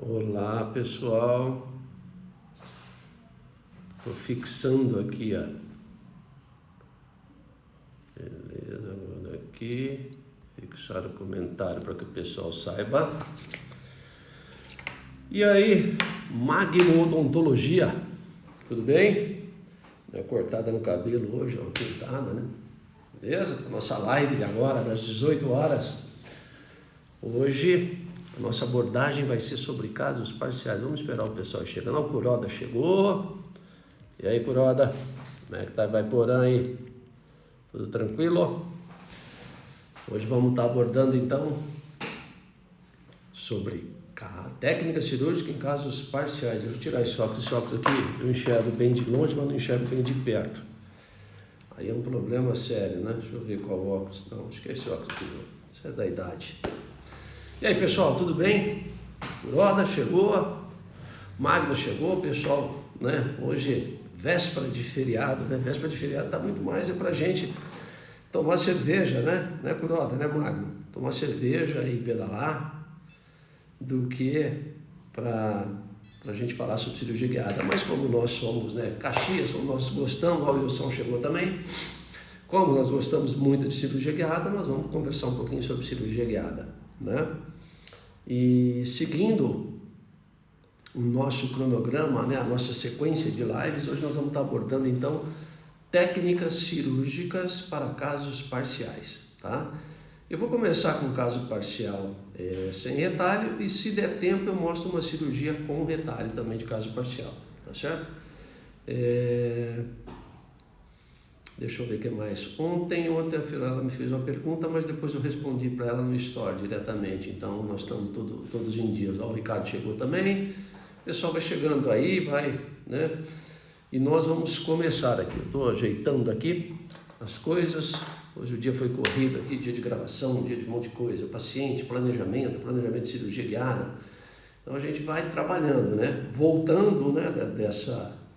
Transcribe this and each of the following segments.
Olá pessoal, estou fixando aqui, ó. Beleza, agora aqui, fixar o comentário para que o pessoal saiba. E aí, Magno Odontologia, tudo bem? Deu cortada no cabelo hoje, uma pintada, né? Beleza? Nossa live de agora, das 18 horas. Hoje a nossa abordagem vai ser sobre casos parciais. Vamos esperar o pessoal chegando. O Kuroda chegou. E aí, Kuroda? Como é que tá? Vai por aí? Tudo tranquilo? Hoje vamos estar abordando então sobre técnica cirúrgica em casos parciais. Eu vou tirar esse óculos aqui. Eu enxergo bem de longe, mas não enxergo bem de perto. Aí é um problema sério, né? Deixa eu ver qual óculos. Não, acho que é esse óculos aqui. Isso é da idade. E aí, pessoal, tudo bem? Kuroda chegou, Magno chegou, pessoal, né? Hoje, véspera de feriado, né? Véspera de feriado tá muito mais pra gente tomar cerveja, né, Kuroda, né, Magno? Tomar cerveja e pedalar do que pra gente falar sobre cirurgia guiada. Mas como nós somos, né, Caxias, como nós gostamos, o Wilson chegou também, como nós gostamos muito de cirurgia guiada, nós vamos conversar um pouquinho sobre cirurgia guiada, né? E seguindo o nosso cronograma, né, a nossa sequência de lives, hoje nós vamos estar abordando então técnicas cirúrgicas para casos parciais, tá? Eu vou começar com um caso parcial sem retalho e se der tempo eu mostro uma cirurgia com retalho também de caso parcial, tá certo? Deixa eu ver o que mais. Ontem ela me fez uma pergunta, mas depois eu respondi para ela no Store diretamente. Então nós estamos todos em dias. Ó, o Ricardo chegou também. O pessoal vai chegando aí, vai, né? E nós vamos começar aqui. Eu estou ajeitando aqui as coisas. Hoje o dia foi corrido aqui, dia de gravação, dia de um monte de coisa. Paciente, planejamento de cirurgia guiada. Então a gente vai trabalhando, né? Voltando, né,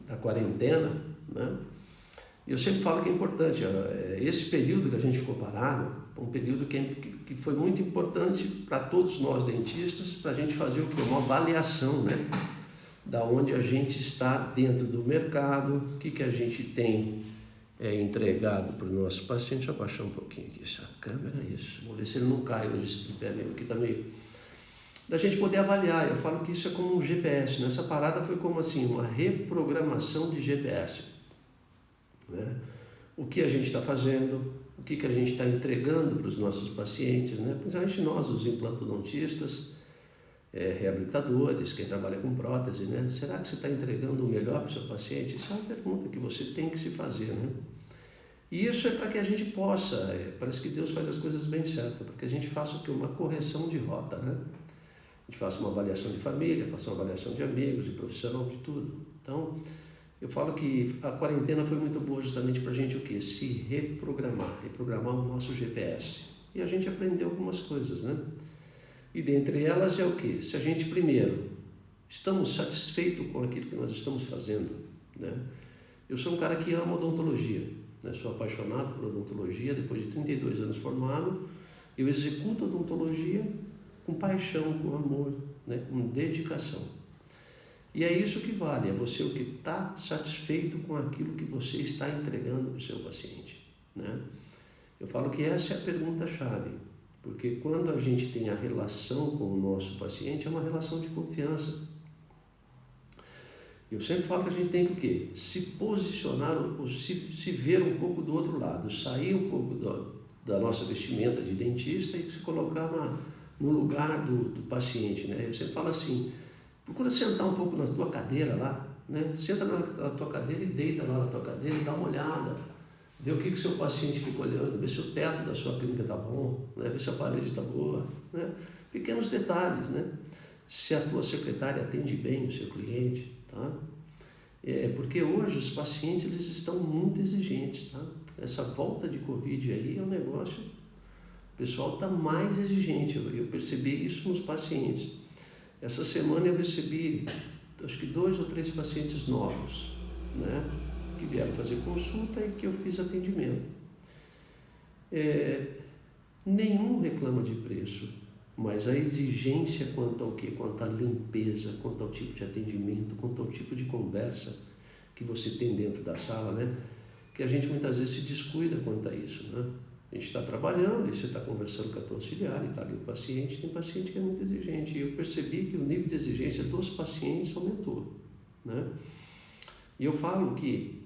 da quarentena, né? E eu sempre falo que é importante, esse período que a gente ficou parado, um período que foi muito importante para todos nós dentistas, para a gente fazer o quê? Uma avaliação, né? Da onde a gente está dentro do mercado, o que a gente tem entregado para o nosso paciente. Deixa eu abaixar um pouquinho aqui essa câmera, isso. Vamos ver se ele não cai hoje, esse tripé meu aqui tá meio... Da gente poder avaliar, eu falo que isso é como um GPS, né? Essa parada foi como assim, uma reprogramação de GPS. Né? O que a gente está fazendo, o que a gente está entregando para os nossos pacientes, né? Principalmente nós, os implantodontistas, reabilitadores, quem trabalha com prótese, né? Será que você está entregando o melhor para o seu paciente? Isso é uma pergunta que você tem que se fazer, né? E isso é para que a gente possa, parece que Deus faz as coisas bem certas, para que a gente faça o que? Uma correção de rota, né? A gente faça uma avaliação de família, faça uma avaliação de amigos, de profissional, de tudo. Então, eu falo que a quarentena foi muito boa justamente para a gente o quê? Se reprogramar o nosso GPS. E a gente aprendeu algumas coisas, né? E dentre elas é o quê? Se a gente primeiro estamos satisfeitos com aquilo que nós estamos fazendo, né? Eu sou um cara que ama odontologia, né? Sou apaixonado por odontologia, depois de 32 anos formado, eu executo odontologia com paixão, com amor, né? Com dedicação. E é isso que vale, é você o que está satisfeito com aquilo que você está entregando para o seu paciente, né? Eu falo que essa é a pergunta-chave, porque quando a gente tem a relação com o nosso paciente, é uma relação de confiança. Eu sempre falo que a gente tem que o quê? Se posicionar, se ver um pouco do outro lado, sair um pouco da nossa vestimenta de dentista e se colocar no lugar do paciente, né? Eu sempre falo assim, procura sentar um pouco na tua cadeira lá, né? Senta na tua cadeira e deita lá na tua cadeira e dá uma olhada. Vê o que o seu paciente fica olhando, vê se o teto da sua clínica está bom, né? Vê se a parede está boa, né? Pequenos detalhes, né? Se a tua secretária atende bem o seu cliente, tá? Porque hoje os pacientes eles estão muito exigentes, tá? Essa volta de Covid aí é um negócio, o pessoal está mais exigente, eu percebi isso nos pacientes. Essa semana eu recebi, acho que 2 ou 3 pacientes novos, né, que vieram fazer consulta e que eu fiz atendimento. Nenhum reclama de preço, mas a exigência quanto ao quê? Quanto à limpeza, quanto ao tipo de atendimento, quanto ao tipo de conversa que você tem dentro da sala, né? Que a gente muitas vezes se descuida quanto a isso, né? A gente está trabalhando, e você está conversando com a tua auxiliar e está ali o paciente, tem paciente que é muito exigente, e eu percebi que o nível de exigência dos pacientes aumentou, né? E eu falo que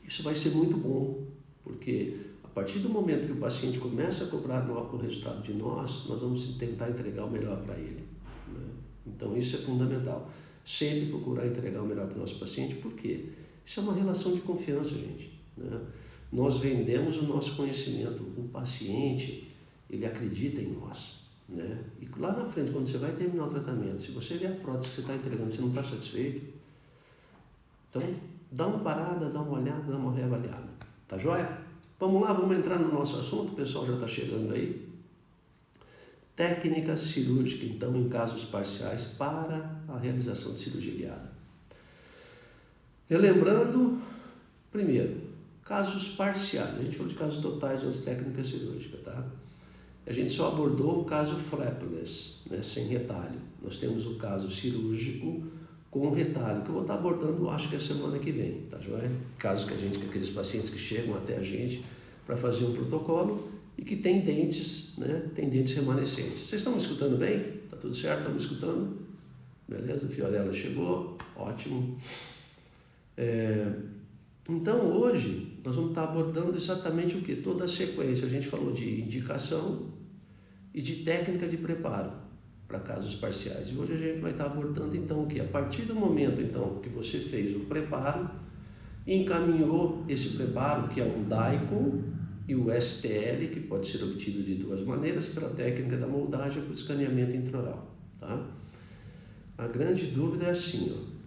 isso vai ser muito bom, porque a partir do momento que o paciente começa a cobrar o resultado de nós vamos tentar entregar o melhor para ele, né? Então isso é fundamental, sempre procurar entregar o melhor para o nosso paciente, por quê? Isso é uma relação de confiança, gente, né? Nós vendemos o nosso conhecimento, o paciente, ele acredita em nós, né? E lá na frente, quando você vai terminar o tratamento, se você vê a prótese que você está entregando e você não está satisfeito, então dá uma parada, dá uma olhada, dá uma reavaliada, tá joia? Vamos lá, vamos entrar no nosso assunto, o pessoal já está chegando aí. Técnica cirúrgica, então, em casos parciais para a realização de cirurgia guiada. Relembrando, primeiro, casos parciais. A gente falou de casos totais antes técnica cirúrgica, tá? A gente só abordou o caso flapless, né, sem retalho. Nós temos o caso cirúrgico com retalho, que eu vou estar abordando, acho que a semana que vem, tá joia? Casos que aqueles pacientes que chegam até a gente para fazer um protocolo e que tem dentes, né, tem dentes remanescentes. Vocês estão me escutando bem? Tá tudo certo? Estão me escutando? Beleza? O Fiorella chegou, ótimo. Então, hoje, nós vamos estar abordando exatamente o que? Toda a sequência. A gente falou de indicação e de técnica de preparo para casos parciais. E hoje a gente vai estar abordando, então, o que? A partir do momento, então, que você fez o preparo, encaminhou esse preparo, que é o DICOM e o STL, que pode ser obtido de duas maneiras, pela técnica da moldagem ou por escaneamento intraoral, tá? A grande dúvida é assim, ó.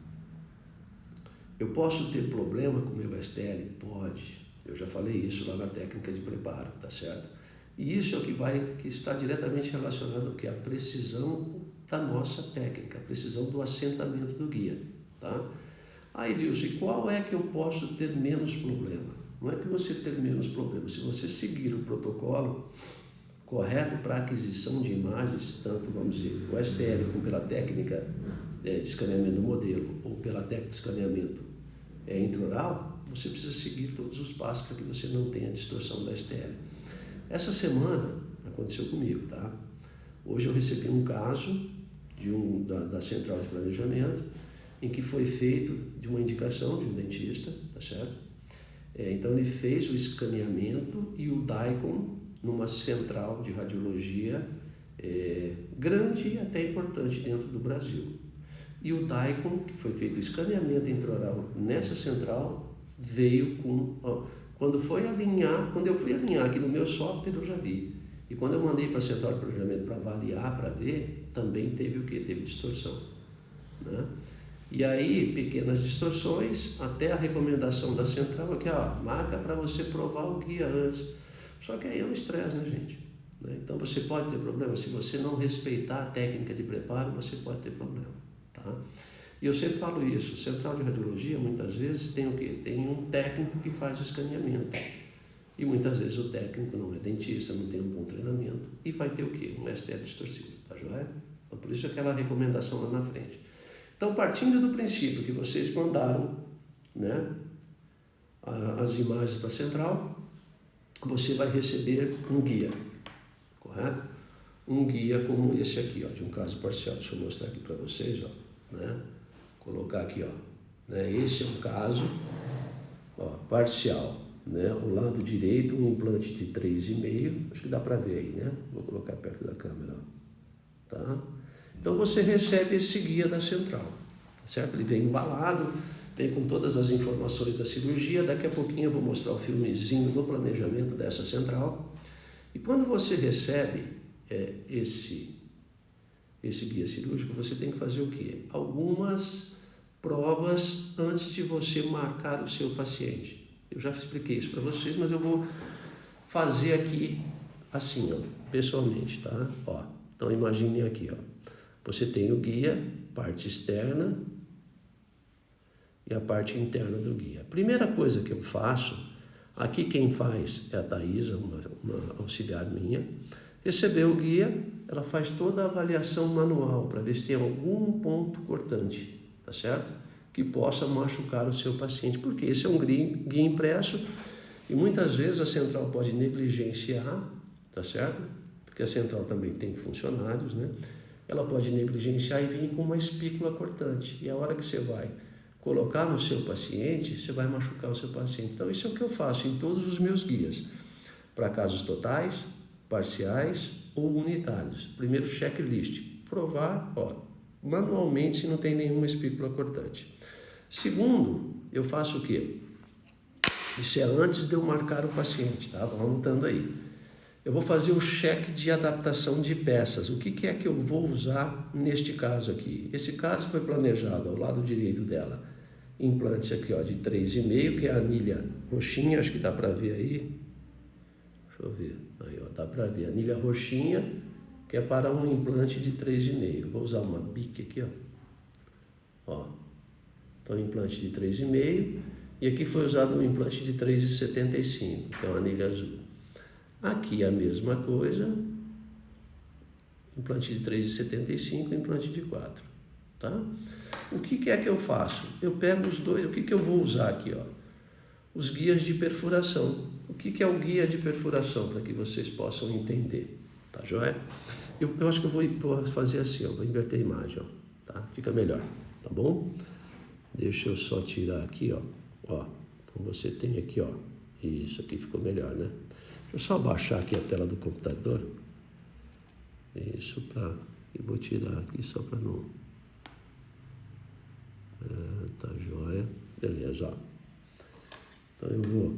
Eu posso ter problema com o meu STL? Pode. Eu já falei isso lá na técnica de preparo, tá certo? E isso é o que está diretamente relacionado ao que? A precisão da nossa técnica, a precisão do assentamento do guia, tá? Aí, Dilson, e qual é que eu posso ter menos problema? Não é que você ter menos problema. Se você seguir o protocolo correto para aquisição de imagens, tanto, vamos dizer, o STL como pela técnica de escaneamento do modelo ou pela técnica de escaneamento intraoral, você precisa seguir todos os passos para que você não tenha distorção da STL. Essa semana aconteceu comigo, tá? Hoje eu recebi um caso da Central de Planejamento em que foi feito de uma indicação de um dentista, tá certo? Então ele fez o escaneamento e o DICOM numa central de radiologia grande e até importante dentro do Brasil. E o DICOM, que foi feito o escaneamento intraoral nessa central, veio com... Quando eu fui alinhar aqui no meu software, eu já vi. E quando eu mandei para a central de planejamento para avaliar, para ver, também teve o quê? Teve distorção, né? E aí, pequenas distorções, até a recomendação da central aqui, marca para você provar o guia antes. Só que aí é um estresse, né, gente? Então você pode ter problema. Se você não respeitar a técnica de preparo, você pode ter problema, tá? E eu sempre falo isso, central de radiologia muitas vezes tem o quê? Tem um técnico que faz o escaneamento. E muitas vezes o técnico não é dentista, não tem um bom treinamento e vai ter o quê? Um STL distorcido, tá joia? Então por isso aquela recomendação lá na frente. Então partindo do princípio que vocês mandaram, né, as imagens para a central, você vai receber um guia, correto? Um guia como esse aqui, ó, de um caso parcial. Deixa eu mostrar aqui para vocês, ó, né? Colocar aqui, ó, né? Esse é um caso, ó, parcial, né? O lado direito, um implante de 3,5, acho que dá para ver aí, né? Vou colocar perto da câmera, ó, tá? Então você recebe esse guia da central, tá certo? Ele vem embalado, vem com todas as informações da cirurgia. Daqui a pouquinho eu vou mostrar o filmezinho do planejamento dessa central. E quando você recebe esse guia cirúrgico, você tem que fazer o quê? Algumas provas antes de você marcar o seu paciente. Eu já expliquei isso para vocês, mas eu vou fazer aqui assim, ó, pessoalmente, tá? Ó, então imaginem aqui, ó. Você tem o guia, parte externa e a parte interna do guia. A primeira coisa que eu faço, aqui quem faz é a Thaisa, uma auxiliar minha. Recebeu o guia, ela faz toda a avaliação manual para ver se tem algum ponto cortante, tá certo? Que possa machucar o seu paciente, porque esse é um guia impresso e muitas vezes a central pode negligenciar, tá certo? Porque a central também tem funcionários, né? Ela pode negligenciar e vir com uma espícula cortante. E a hora que você vai colocar no seu paciente, você vai machucar o seu paciente. Então, isso é o que eu faço em todos os meus guias, para casos totais, parciais ou unitários. Primeiro, checklist, provar, manualmente se não tem nenhuma espícula cortante. Segundo, eu faço o quê? Isso é antes de eu marcar o paciente, tá? Vamos anotando aí. Eu vou fazer o cheque de adaptação de peças. O que é que eu vou usar neste caso aqui? Esse caso foi planejado ao lado direito dela. Implante aqui, de 3,5, que é a anilha roxinha, acho que dá para ver aí. Deixa eu ver. Aí, dá para ver. Anilha roxinha, que é para um implante de 3,5. Vou usar uma bique aqui, ó. Então, implante de 3,5. E aqui foi usado um implante de 3,75, que é uma anilha azul. Aqui a mesma coisa. Implante de 3,75, implante de 4. Tá? O que é que eu faço? Eu pego os dois. O que eu vou usar aqui, Os guias de perfuração. O que é o guia de perfuração, para que vocês possam entender, tá joia? Eu acho que eu vou fazer assim, vou inverter a imagem, tá? Fica melhor, tá bom? Deixa eu só tirar aqui, ó. Então você tem aqui, isso aqui ficou melhor, né? Deixa eu só abaixar aqui a tela do computador. Isso e vou tirar aqui só para não... tá joia. Beleza, Então eu vou...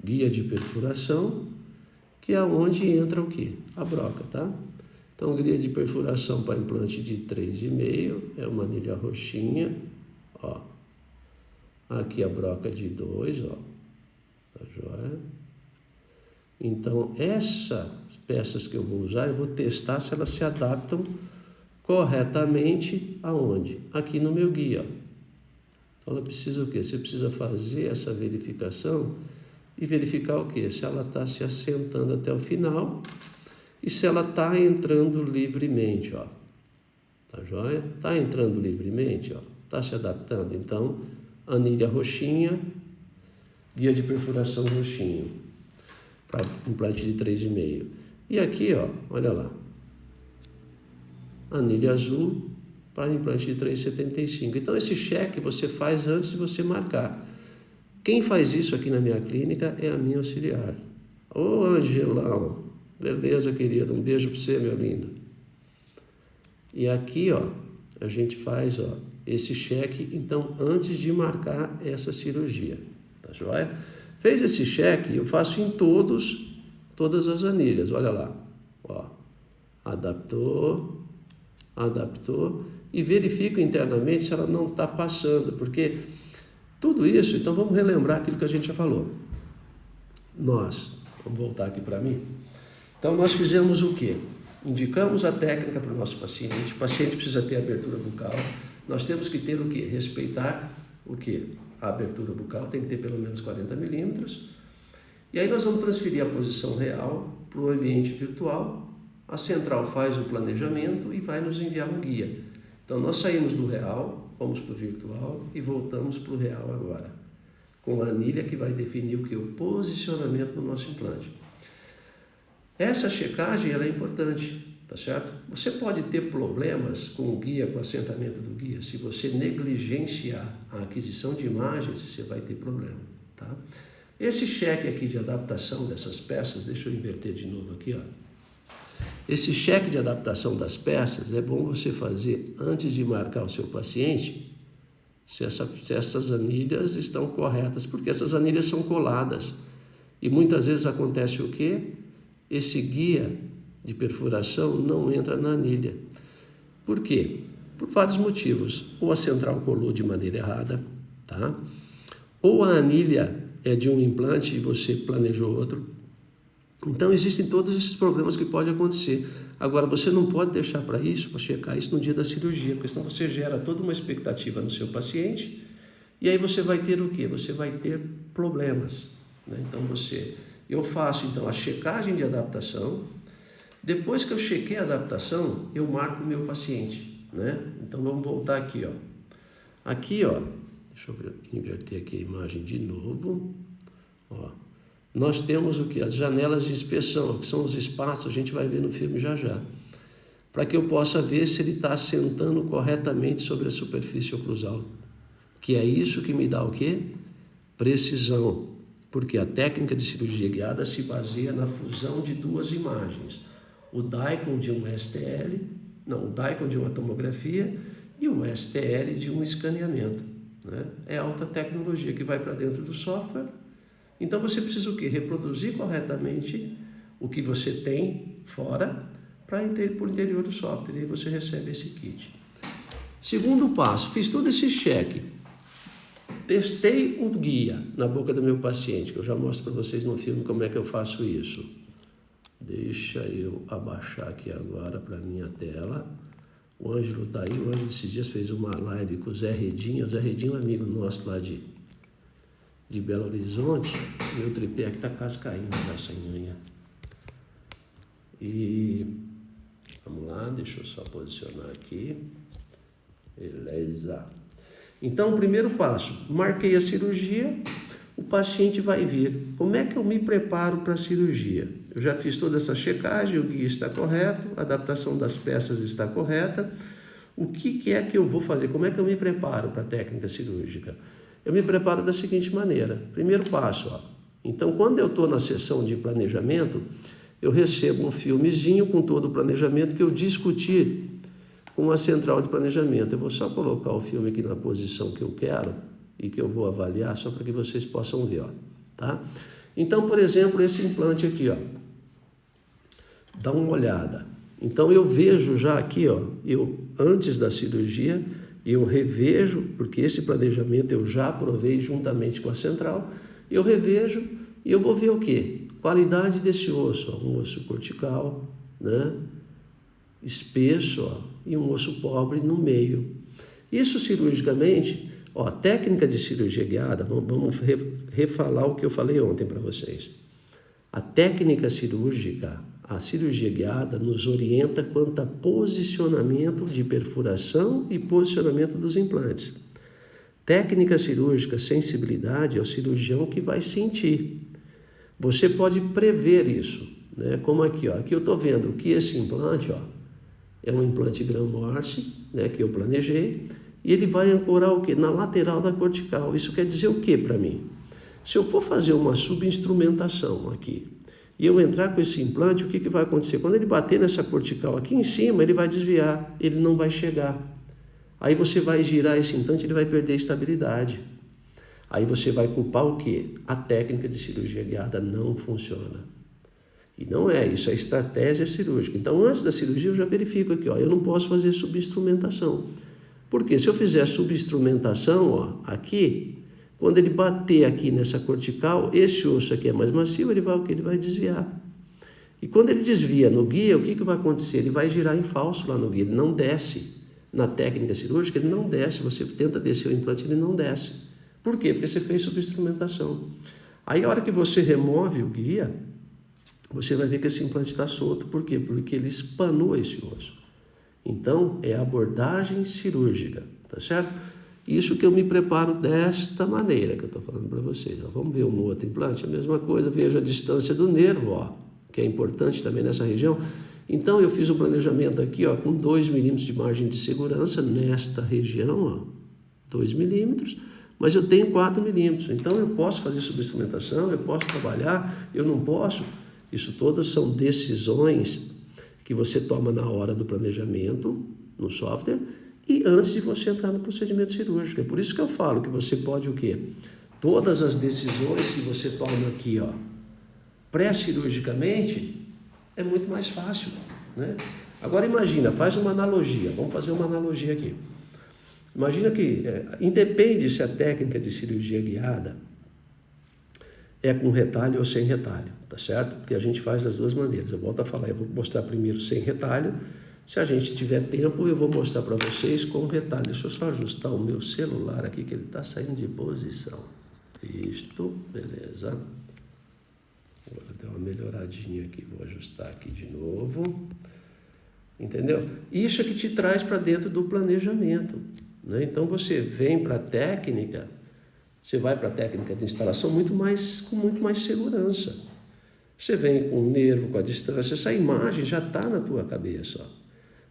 Guia de perfuração, que é onde entra o quê? A broca, tá? Então, guia de perfuração para implante de 3,5 é uma anilha roxinha, Aqui a broca de 2, Tá joia? Então, essas peças que eu vou usar, eu vou testar se elas se adaptam corretamente aonde? Aqui no meu guia, Então, ela precisa o quê? Você precisa fazer essa verificação e verificar o quê? Se ela está se assentando até o final e se ela está entrando livremente, Tá joia? Está entrando livremente, Está se adaptando. Então, anilha roxinha, guia de perfuração roxinho, para implante de 3,5. E aqui, olha lá, anilha azul para implante de 3,75. Então, esse cheque você faz antes de você marcar. Quem faz isso aqui na minha clínica é a minha auxiliar. Ô, Angelão, beleza, querida, um beijo para você, meu lindo. E aqui, a gente faz, esse cheque, então, antes de marcar essa cirurgia, tá joia? Fez esse cheque, eu faço em todas as anilhas, olha lá, adaptou, e verifico internamente se ela não está passando, porque tudo isso, então vamos relembrar aquilo que a gente já falou. Vamos voltar aqui para mim. Então, nós fizemos o quê? Indicamos a técnica para o nosso paciente. O paciente precisa ter abertura bucal. Nós temos que ter o quê? Respeitar o quê? A abertura bucal tem que ter pelo menos 40 milímetros. E aí nós vamos transferir a posição real para o ambiente virtual. A central faz o planejamento e vai nos enviar um guia. Então, nós saímos do real, vamos para o virtual e voltamos para o real agora, com a anilha que vai definir o que? O posicionamento do nosso implante. Essa checagem ela é importante, tá certo? Você pode ter problemas com o guia, com o assentamento do guia. Se você negligenciar a aquisição de imagens, você vai ter problema, tá? Esse cheque aqui de adaptação dessas peças, deixa eu inverter de novo aqui, Esse cheque de adaptação das peças é bom você fazer antes de marcar o seu paciente, se essas anilhas estão corretas, porque essas anilhas são coladas. E muitas vezes acontece o quê? Esse guia de perfuração não entra na anilha. Por quê? Por vários motivos. Ou a central colou de maneira errada, tá? Ou a anilha é de um implante e você planejou outro. Então, existem todos esses problemas que podem acontecer. Agora, você não pode deixar para checar isso no dia da cirurgia, porque senão você gera toda uma expectativa no seu paciente e aí você vai ter o quê? Você vai ter problemas, né? Então, eu faço então a checagem de adaptação, Depois que eu chequei a adaptação, eu marco o meu paciente, né? Então vamos voltar aqui, ó. Aqui, ó, deixa eu inverter aqui a imagem de novo. Ó, nós temos o que? As janelas de inspeção, que são os espaços, a gente vai ver no filme já já. Para que eu possa ver se ele está assentando corretamente sobre a superfície oclusal. Que é isso que me dá o quê? Precisão. Porque a técnica de cirurgia guiada se baseia na fusão de duas imagens. O DICOM de um STL, não, o DICOM de uma tomografia e o STL de um escaneamento, né? É alta tecnologia que vai para dentro do software. Então você precisa o quê? Reproduzir corretamente o que você tem fora para por interior do software, e aí você recebe esse kit. Segundo passo, fiz todo esse cheque. Testei o guia na boca do meu paciente, que eu já mostro para vocês no filme como é que eu faço isso. Deixa eu abaixar aqui agora para a minha tela. O Ângelo está aí. O Ângelo esses dias fez uma live com o Zé Redinho. O Zé Redinho é um amigo nosso lá de Belo Horizonte. Meu tripé aqui está quase caindo nessa nhanha. E vamos lá, deixa eu só posicionar aqui. Beleza. Então, o primeiro passo, marquei a cirurgia, o paciente vai vir. Como é que eu me preparo para a cirurgia? Eu já fiz toda essa checagem, o guia está correto, a adaptação das peças está correta. O que é que eu vou fazer? Como é que eu me preparo para a técnica cirúrgica? Eu me preparo da seguinte maneira. Primeiro passo, ó. Então, quando eu estou na sessão de planejamento, eu recebo um filmezinho com todo o planejamento que eu discuti com a central de planejamento. Eu vou só colocar o filme aqui na posição que eu quero e que eu vou avaliar, só para que vocês possam ver, ó, tá? Então, por exemplo, esse implante aqui, ó, dá uma olhada. Então, eu vejo já aqui, ó, antes da cirurgia, eu revejo, porque esse planejamento eu já aprovei juntamente com a central, eu revejo e eu vou ver o quê? Qualidade desse osso, ó, um osso cortical, né? Espesso, ó, e um osso pobre no meio. Isso cirurgicamente, ó, técnica de cirurgia guiada, vamos refalar o que eu falei ontem para vocês. A técnica cirúrgica, a cirurgia guiada, nos orienta quanto a posicionamento de perfuração e posicionamento dos implantes. Técnica cirúrgica, sensibilidade, é o cirurgião que vai sentir. Você pode prever isso, né? Como aqui, ó, aqui eu estou vendo que esse implante, ó, é um implante Gram-Morse, né, que eu planejei, e ele vai ancorar o quê? Na lateral da cortical. Isso quer dizer o quê para mim? Se eu for fazer uma subinstrumentação aqui, e eu entrar com esse implante, o que vai acontecer? Quando ele bater nessa cortical aqui em cima, ele vai desviar, ele não vai chegar. Aí você vai girar esse implante, ele vai perder estabilidade. Aí você vai culpar o quê? A técnica de cirurgia guiada não funciona. E não é isso, é estratégia cirúrgica. Então, antes da cirurgia, eu já verifico aqui, ó, eu não posso fazer subinstrumentação. Porque se eu fizer subinstrumentação, ó, aqui, quando ele bater aqui nessa cortical, esse osso aqui é mais macio, ele vai o quê? Ele vai desviar. E quando ele desvia no guia, o que vai acontecer? Ele vai girar em falso lá no guia, ele não desce. Na técnica cirúrgica, ele não desce. Você tenta descer o implante, ele não desce. Por quê? Porque você fez subinstrumentação. Aí, a hora que você remove o guia, você vai ver que esse implante está solto. Por quê? Porque ele espanou esse osso. Então, é abordagem cirúrgica, tá certo? Isso que eu me preparo desta maneira que eu estou falando para vocês. Ó, vamos ver um outro implante, a mesma coisa. Vejo a distância do nervo, ó, que é importante também nessa região. Então, eu fiz um planejamento aqui, ó, com 2 milímetros de margem de segurança nesta região, ó, 2 milímetros, mas eu tenho 4 milímetros. Então, eu posso fazer subinstrumentação, eu posso trabalhar, eu não posso. Isso todas são decisões que você toma na hora do planejamento, no software, e antes de você entrar no procedimento cirúrgico. É por isso que eu falo que você pode o quê? Todas as decisões que você toma aqui, ó, pré-cirurgicamente, é muito mais fácil, né? Agora imagina, faz uma analogia, vamos fazer uma analogia aqui. Imagina que, independe se a técnica de cirurgia guiada é com retalho ou sem retalho, tá certo? Porque a gente faz das duas maneiras. Eu volto a falar, eu vou mostrar primeiro sem retalho. Se a gente tiver tempo, eu vou mostrar para vocês com retalho. Deixa eu só ajustar o meu celular aqui, que ele está saindo de posição. Isto, beleza. Agora deu uma melhoradinha aqui, vou ajustar aqui de novo. Entendeu? Isso é que te traz para dentro do planejamento, né? Então você vem para a técnica, você vai para a técnica de instalação com muito mais segurança. Você vem com o nervo, com a distância, essa imagem já está na tua cabeça. Ó.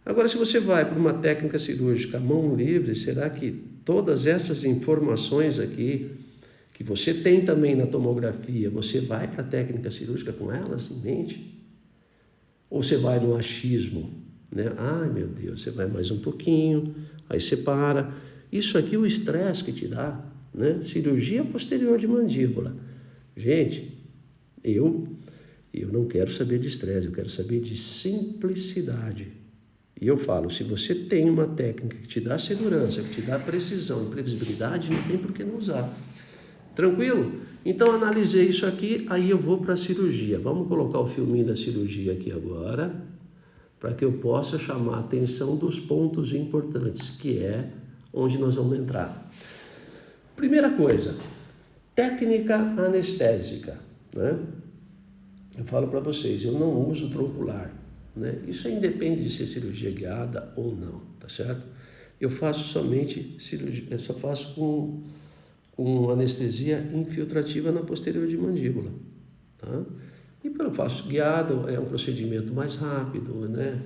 Agora, se você vai para uma técnica cirúrgica mão livre, será que todas essas informações aqui, que você tem também na tomografia, você vai para a técnica cirúrgica com elas em mente? Ou você vai no achismo, né? Ai, meu Deus, você vai mais um pouquinho, aí você para. Isso aqui é o estresse que te dá, né? Cirurgia posterior de mandíbula. Gente, eu não quero saber de estresse, eu quero saber de simplicidade. E eu falo, se você tem uma técnica que te dá segurança, que te dá precisão e previsibilidade, não tem por que não usar. Tranquilo? Então, analisei isso aqui, aí eu vou para a cirurgia. Vamos colocar o filminho da cirurgia aqui agora, para que eu possa chamar a atenção dos pontos importantes, que é onde nós vamos entrar. Primeira coisa, técnica anestésica, né? Eu falo para vocês, eu não uso troncular, né? Isso aí independe de ser cirurgia guiada ou não, tá certo? Eu faço somente cirurgia, eu só faço com anestesia infiltrativa na posterior de mandíbula, tá? E quando eu faço guiado, é um procedimento mais rápido, né?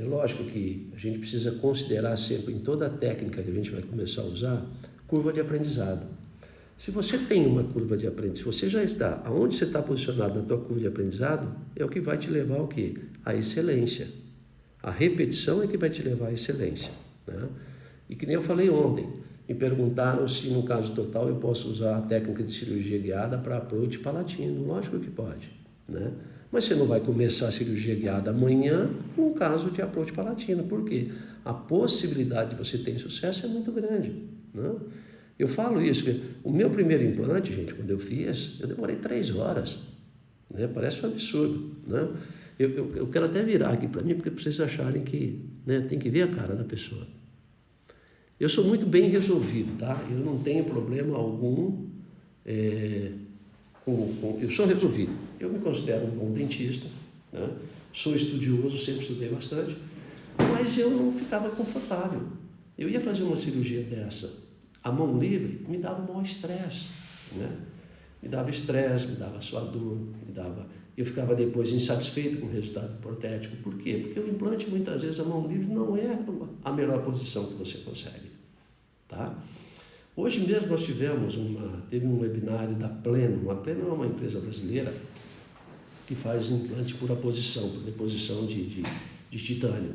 Lógico que a gente precisa considerar sempre em toda a técnica que a gente vai começar a usar, curva de aprendizado. Se você tem uma curva de aprendizado, se você já está, aonde você está posicionado na tua curva de aprendizado, é o que vai te levar ao quê? À excelência. A repetição é que vai te levar à excelência, né? E que nem eu falei ontem, me perguntaram se no caso total eu posso usar a técnica de cirurgia guiada para approach palatino. Lógico que pode, né? Mas você não vai começar a cirurgia guiada amanhã com um caso de approach palatino. Por quê? A possibilidade de você ter sucesso é muito grande, né? Eu falo isso, que o meu primeiro implante, gente, quando eu fiz, eu demorei 3 horas, né? Parece um absurdo, né? Eu quero até virar aqui para mim, porque vocês acharem que, né, tem que ver a cara da pessoa. Eu sou muito bem resolvido, tá? Eu não tenho problema algum, eu sou resolvido. Eu me considero um bom dentista, né? Sou estudioso, sempre estudei bastante, mas eu não ficava confortável. Eu ia fazer uma cirurgia dessa, a mão livre, me dava um maior estresse, né? Me dava estresse, me dava suador, eu ficava depois insatisfeito com o resultado protético. Por quê? Porque o implante, muitas vezes, a mão livre não é a melhor posição que você consegue, tá? Hoje mesmo nós teve um webinário da Pleno. A Pleno é uma empresa brasileira que faz implante por aposição, por deposição de titânio.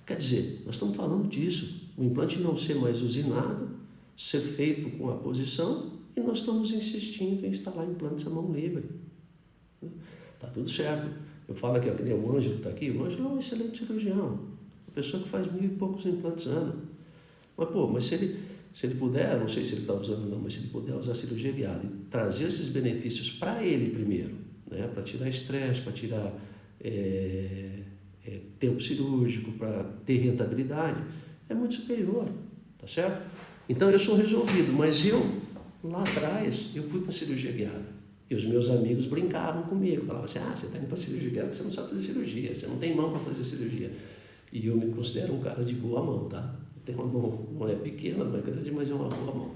Quer dizer, nós estamos falando disso, o implante não ser mais usinado, ser feito com a posição, e nós estamos insistindo em instalar implantes à mão livre. Tá tudo certo. Eu falo aqui, ó, que nem o Ângelo está aqui, o Ângelo é um excelente cirurgião, uma pessoa que faz 1.000 e poucos implantes ano. Mas se ele puder, não sei se ele está usando ou não, mas se ele puder usar a cirurgia guiada e trazer esses benefícios para ele primeiro, né, para tirar estresse, para tirar tempo cirúrgico, para ter rentabilidade, é muito superior, tá certo? Então eu sou resolvido, mas lá atrás, eu fui para a cirurgia guiada. E os meus amigos brincavam comigo, falavam assim, você está indo para a cirurgia guiada, você não sabe fazer cirurgia, você não tem mão para fazer cirurgia. E eu me considero um cara de boa mão, tá? Tem uma mão, não é pequena, não é grande, mas é uma boa mão.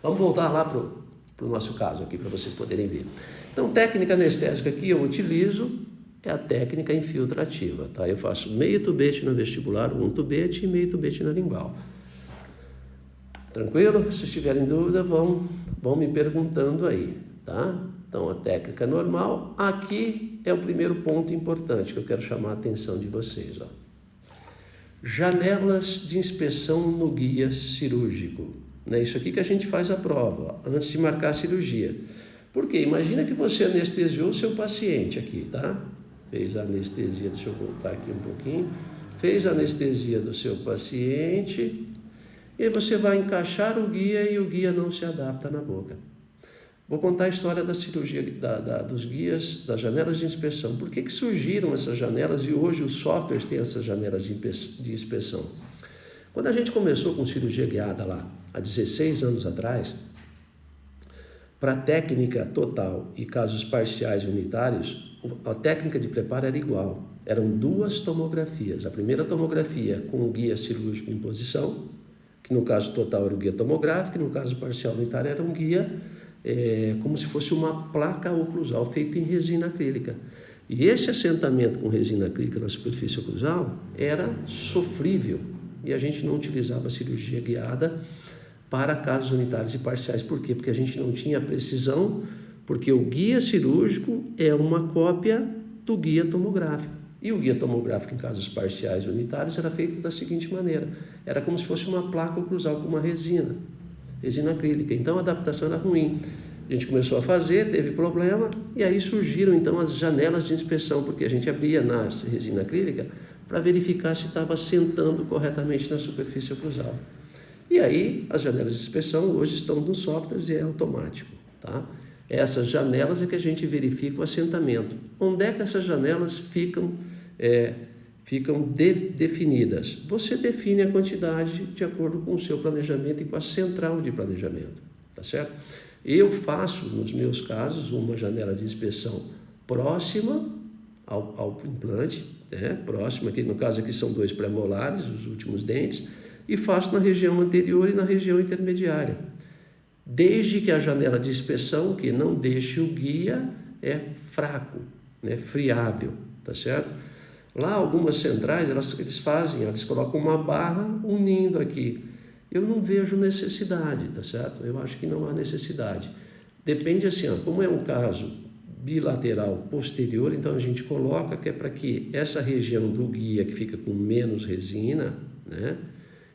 Vamos voltar lá para o nosso caso aqui, para vocês poderem ver. Então, técnica anestésica que eu utilizo é a técnica infiltrativa, tá? Eu faço meio tubete no vestibular, um tubete e meio tubete na lingual. Tranquilo? Se tiverem dúvida, vão me perguntando aí, tá? Então, a técnica normal, aqui é o primeiro ponto importante que eu quero chamar a atenção de vocês, ó. Janelas de inspeção no guia cirúrgico. É isso aqui que a gente faz a prova, antes de marcar a cirurgia. Por quê? Imagina que você anestesiou o seu paciente aqui, tá? Fez a anestesia, deixa eu voltar aqui um pouquinho. Fez a anestesia do seu paciente e você vai encaixar o guia e o guia não se adapta na boca. Vou contar a história da cirurgia, dos guias, das janelas de inspeção. Por que surgiram essas janelas e hoje os softwares têm essas janelas de inspeção? Quando a gente começou com cirurgia guiada lá, há 16 anos atrás, Para técnica total e casos parciais unitários, a técnica de preparo era igual. Eram 2 tomografias. A primeira tomografia com o guia cirúrgico em posição, que no caso total era o guia tomográfico, e no caso parcial unitário era um guia como se fosse uma placa oclusal feita em resina acrílica. E esse assentamento com resina acrílica na superfície oclusal era sofrível e a gente não utilizava cirurgia guiada para casos unitários e parciais. Por quê? Porque a gente não tinha precisão, porque o guia cirúrgico é uma cópia do guia tomográfico. E o guia tomográfico em casos parciais unitários era feito da seguinte maneira: era como se fosse uma placa oclusal com uma resina acrílica. Então a adaptação era ruim. A gente começou a fazer, teve problema, e aí surgiram então as janelas de inspeção, porque a gente abria na resina acrílica para verificar se estava assentando corretamente na superfície oclusal. E aí as janelas de inspeção hoje estão nos softwares e é automático, tá? Essas janelas é que a gente verifica o assentamento. Onde é que essas janelas ficam definidas? Você define a quantidade de acordo com o seu planejamento e com a central de planejamento, tá certo? Eu faço, nos meus casos, uma janela de inspeção próxima ao implante, próxima, que no caso aqui são 2 pré-molares, os últimos dentes, e faço na região anterior e na região intermediária. Desde que a janela de inspeção, que não deixe o guia, é fraco, friável, tá certo? Lá algumas centrais, eles colocam uma barra unindo aqui. Eu não vejo necessidade, tá certo? Eu acho que não há necessidade. Depende assim, como é um caso bilateral posterior, então a gente coloca que é para que essa região do guia que fica com menos resina,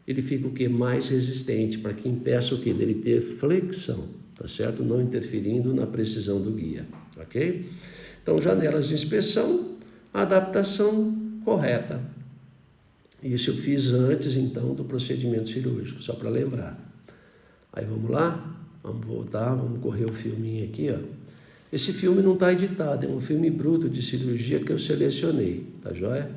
ele fica o quê? Mais resistente, para que impeça o quê? Dele ter flexão, tá certo? Não interferindo na precisão do guia, ok? Então, janelas de inspeção, adaptação correta. Isso eu fiz antes, então, do procedimento cirúrgico, só para lembrar. Aí vamos lá? Vamos voltar, vamos correr o filminho aqui, ó. Esse filme não está editado, é um filme bruto de cirurgia que eu selecionei, tá joia?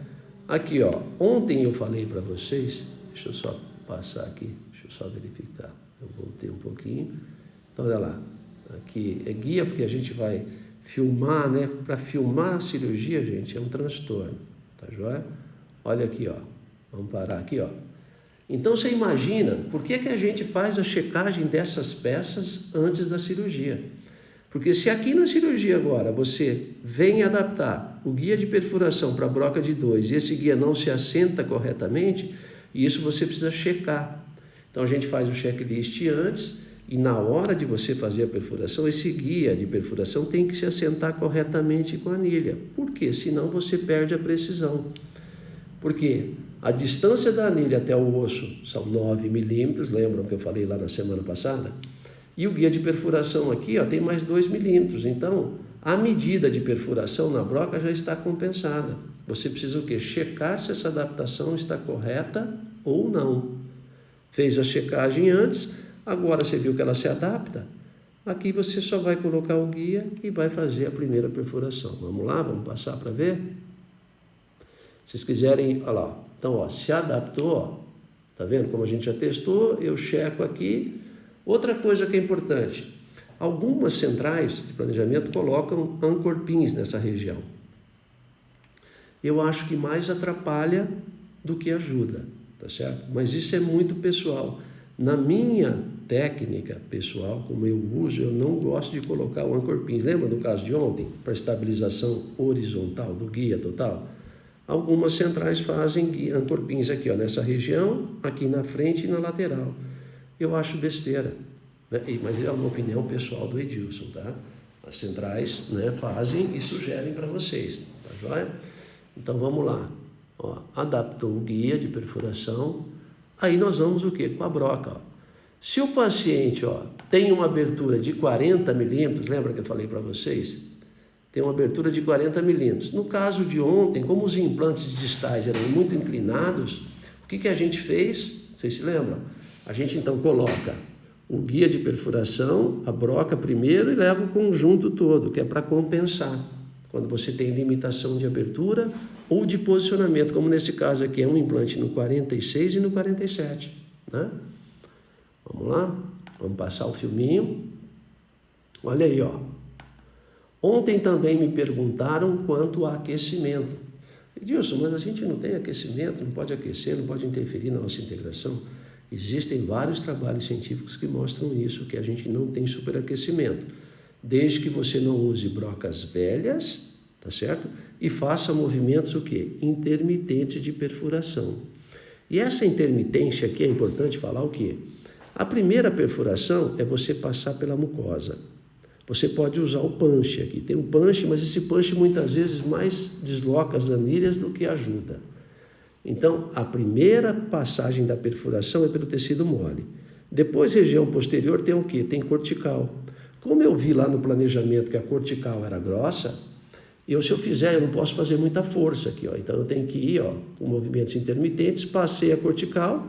Aqui, ó, ontem eu falei para vocês, deixa eu só passar aqui, deixa eu só verificar, eu voltei um pouquinho. Então, olha lá, aqui é guia, porque a gente vai filmar, Para filmar a cirurgia, gente, é um transtorno, tá joia? Olha aqui, ó. Vamos parar aqui, ó. Então, você imagina, por que a gente faz a checagem dessas peças antes da cirurgia? Porque se aqui na cirurgia agora você vem adaptar o guia de perfuração para a broca de 2 e esse guia não se assenta corretamente, isso você precisa checar. Então, a gente faz o checklist antes e na hora de você fazer a perfuração, esse guia de perfuração tem que se assentar corretamente com a anilha. Por quê? Senão você perde a precisão. Por quê? A distância da anilha até o osso são 9 milímetros, lembram que eu falei lá na semana passada? E o guia de perfuração aqui, ó, tem mais 2 milímetros. Então, a medida de perfuração na broca já está compensada. Você precisa o quê? Checar se essa adaptação está correta ou não. Fez a checagem antes, agora você viu que ela se adapta. Aqui você só vai colocar o guia e vai fazer a primeira perfuração. Vamos lá, vamos passar para ver? Se vocês quiserem, olha lá. Então, ó, se adaptou, ó, tá vendo como a gente já testou? Eu checo aqui. Outra coisa que é importante, algumas centrais de planejamento colocam anchor pins nessa região. Eu acho que mais atrapalha do que ajuda, tá certo? Mas isso é muito pessoal. Na minha técnica pessoal, como eu uso, eu não gosto de colocar o anchor pins. Lembra do caso de ontem? Para estabilização horizontal do guia total? Algumas centrais fazem anchor pins aqui, ó, nessa região, aqui na frente e na lateral. Eu acho besteira, mas é uma opinião pessoal do Edilson, tá? As centrais, fazem e sugerem para vocês, tá joia? Então vamos lá, ó, adaptou o guia de perfuração, aí nós vamos o quê? Com a broca, ó. Se o paciente, ó, tem uma abertura de 40 milímetros, lembra que eu falei para vocês? Tem uma abertura de 40 milímetros. No caso de ontem, como os implantes distais eram muito inclinados, o que a gente fez? Vocês se lembram? A gente então coloca o guia de perfuração, a broca primeiro e leva o conjunto todo, que é para compensar. Quando você tem limitação de abertura ou de posicionamento, como nesse caso aqui é um implante no 46 e no 47, né? Vamos lá? Vamos passar o filminho. Olha aí, ó. Ontem também me perguntaram quanto a aquecimento. Edilson, mas a gente não tem aquecimento, não pode aquecer, não pode interferir na nossa integração. Existem vários trabalhos científicos que mostram isso, que a gente não tem superaquecimento, desde que você não use brocas velhas, tá certo? E faça movimentos o quê? Intermitentes de perfuração. E essa intermitência aqui é importante falar o quê? A primeira perfuração é você passar pela mucosa. Você pode usar o punch aqui. Tem um punch, mas esse punch muitas vezes mais desloca as anilhas do que ajuda. Então, a primeira passagem da perfuração é pelo tecido mole. Depois, região posterior tem o quê? Tem cortical. Como eu vi lá no planejamento que a cortical era grossa, se eu fizer, eu não posso fazer muita força aqui, ó. Então eu tenho que ir, ó, com movimentos intermitentes, passei a cortical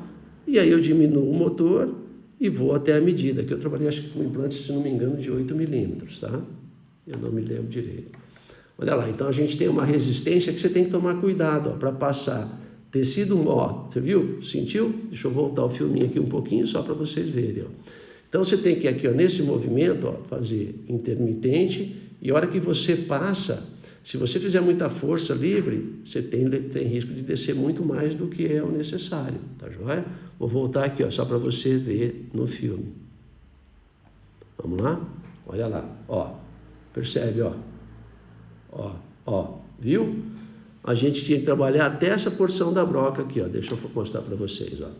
e aí eu diminuo o motor e vou até a medida, que eu trabalhei, acho que com implante, se não me engano, de 8 milímetros, tá? Eu não me lembro direito. Olha lá, então a gente tem uma resistência que você tem que tomar cuidado, ó, para passar tecido mole. Você viu? Sentiu? Deixa eu voltar o filminho aqui um pouquinho só para vocês verem, ó. Então você tem que aqui, ó, nesse movimento, ó, fazer intermitente e a hora que você passa, se você fizer muita força livre, você tem risco de descer muito mais do que é o necessário, tá joia? Vou voltar aqui, ó, só para você ver no filme. Vamos lá? Olha lá, ó. Percebe, ó. Ó, viu? A gente tinha que trabalhar até essa porção da broca aqui, ó. Deixa eu mostrar para vocês, ó.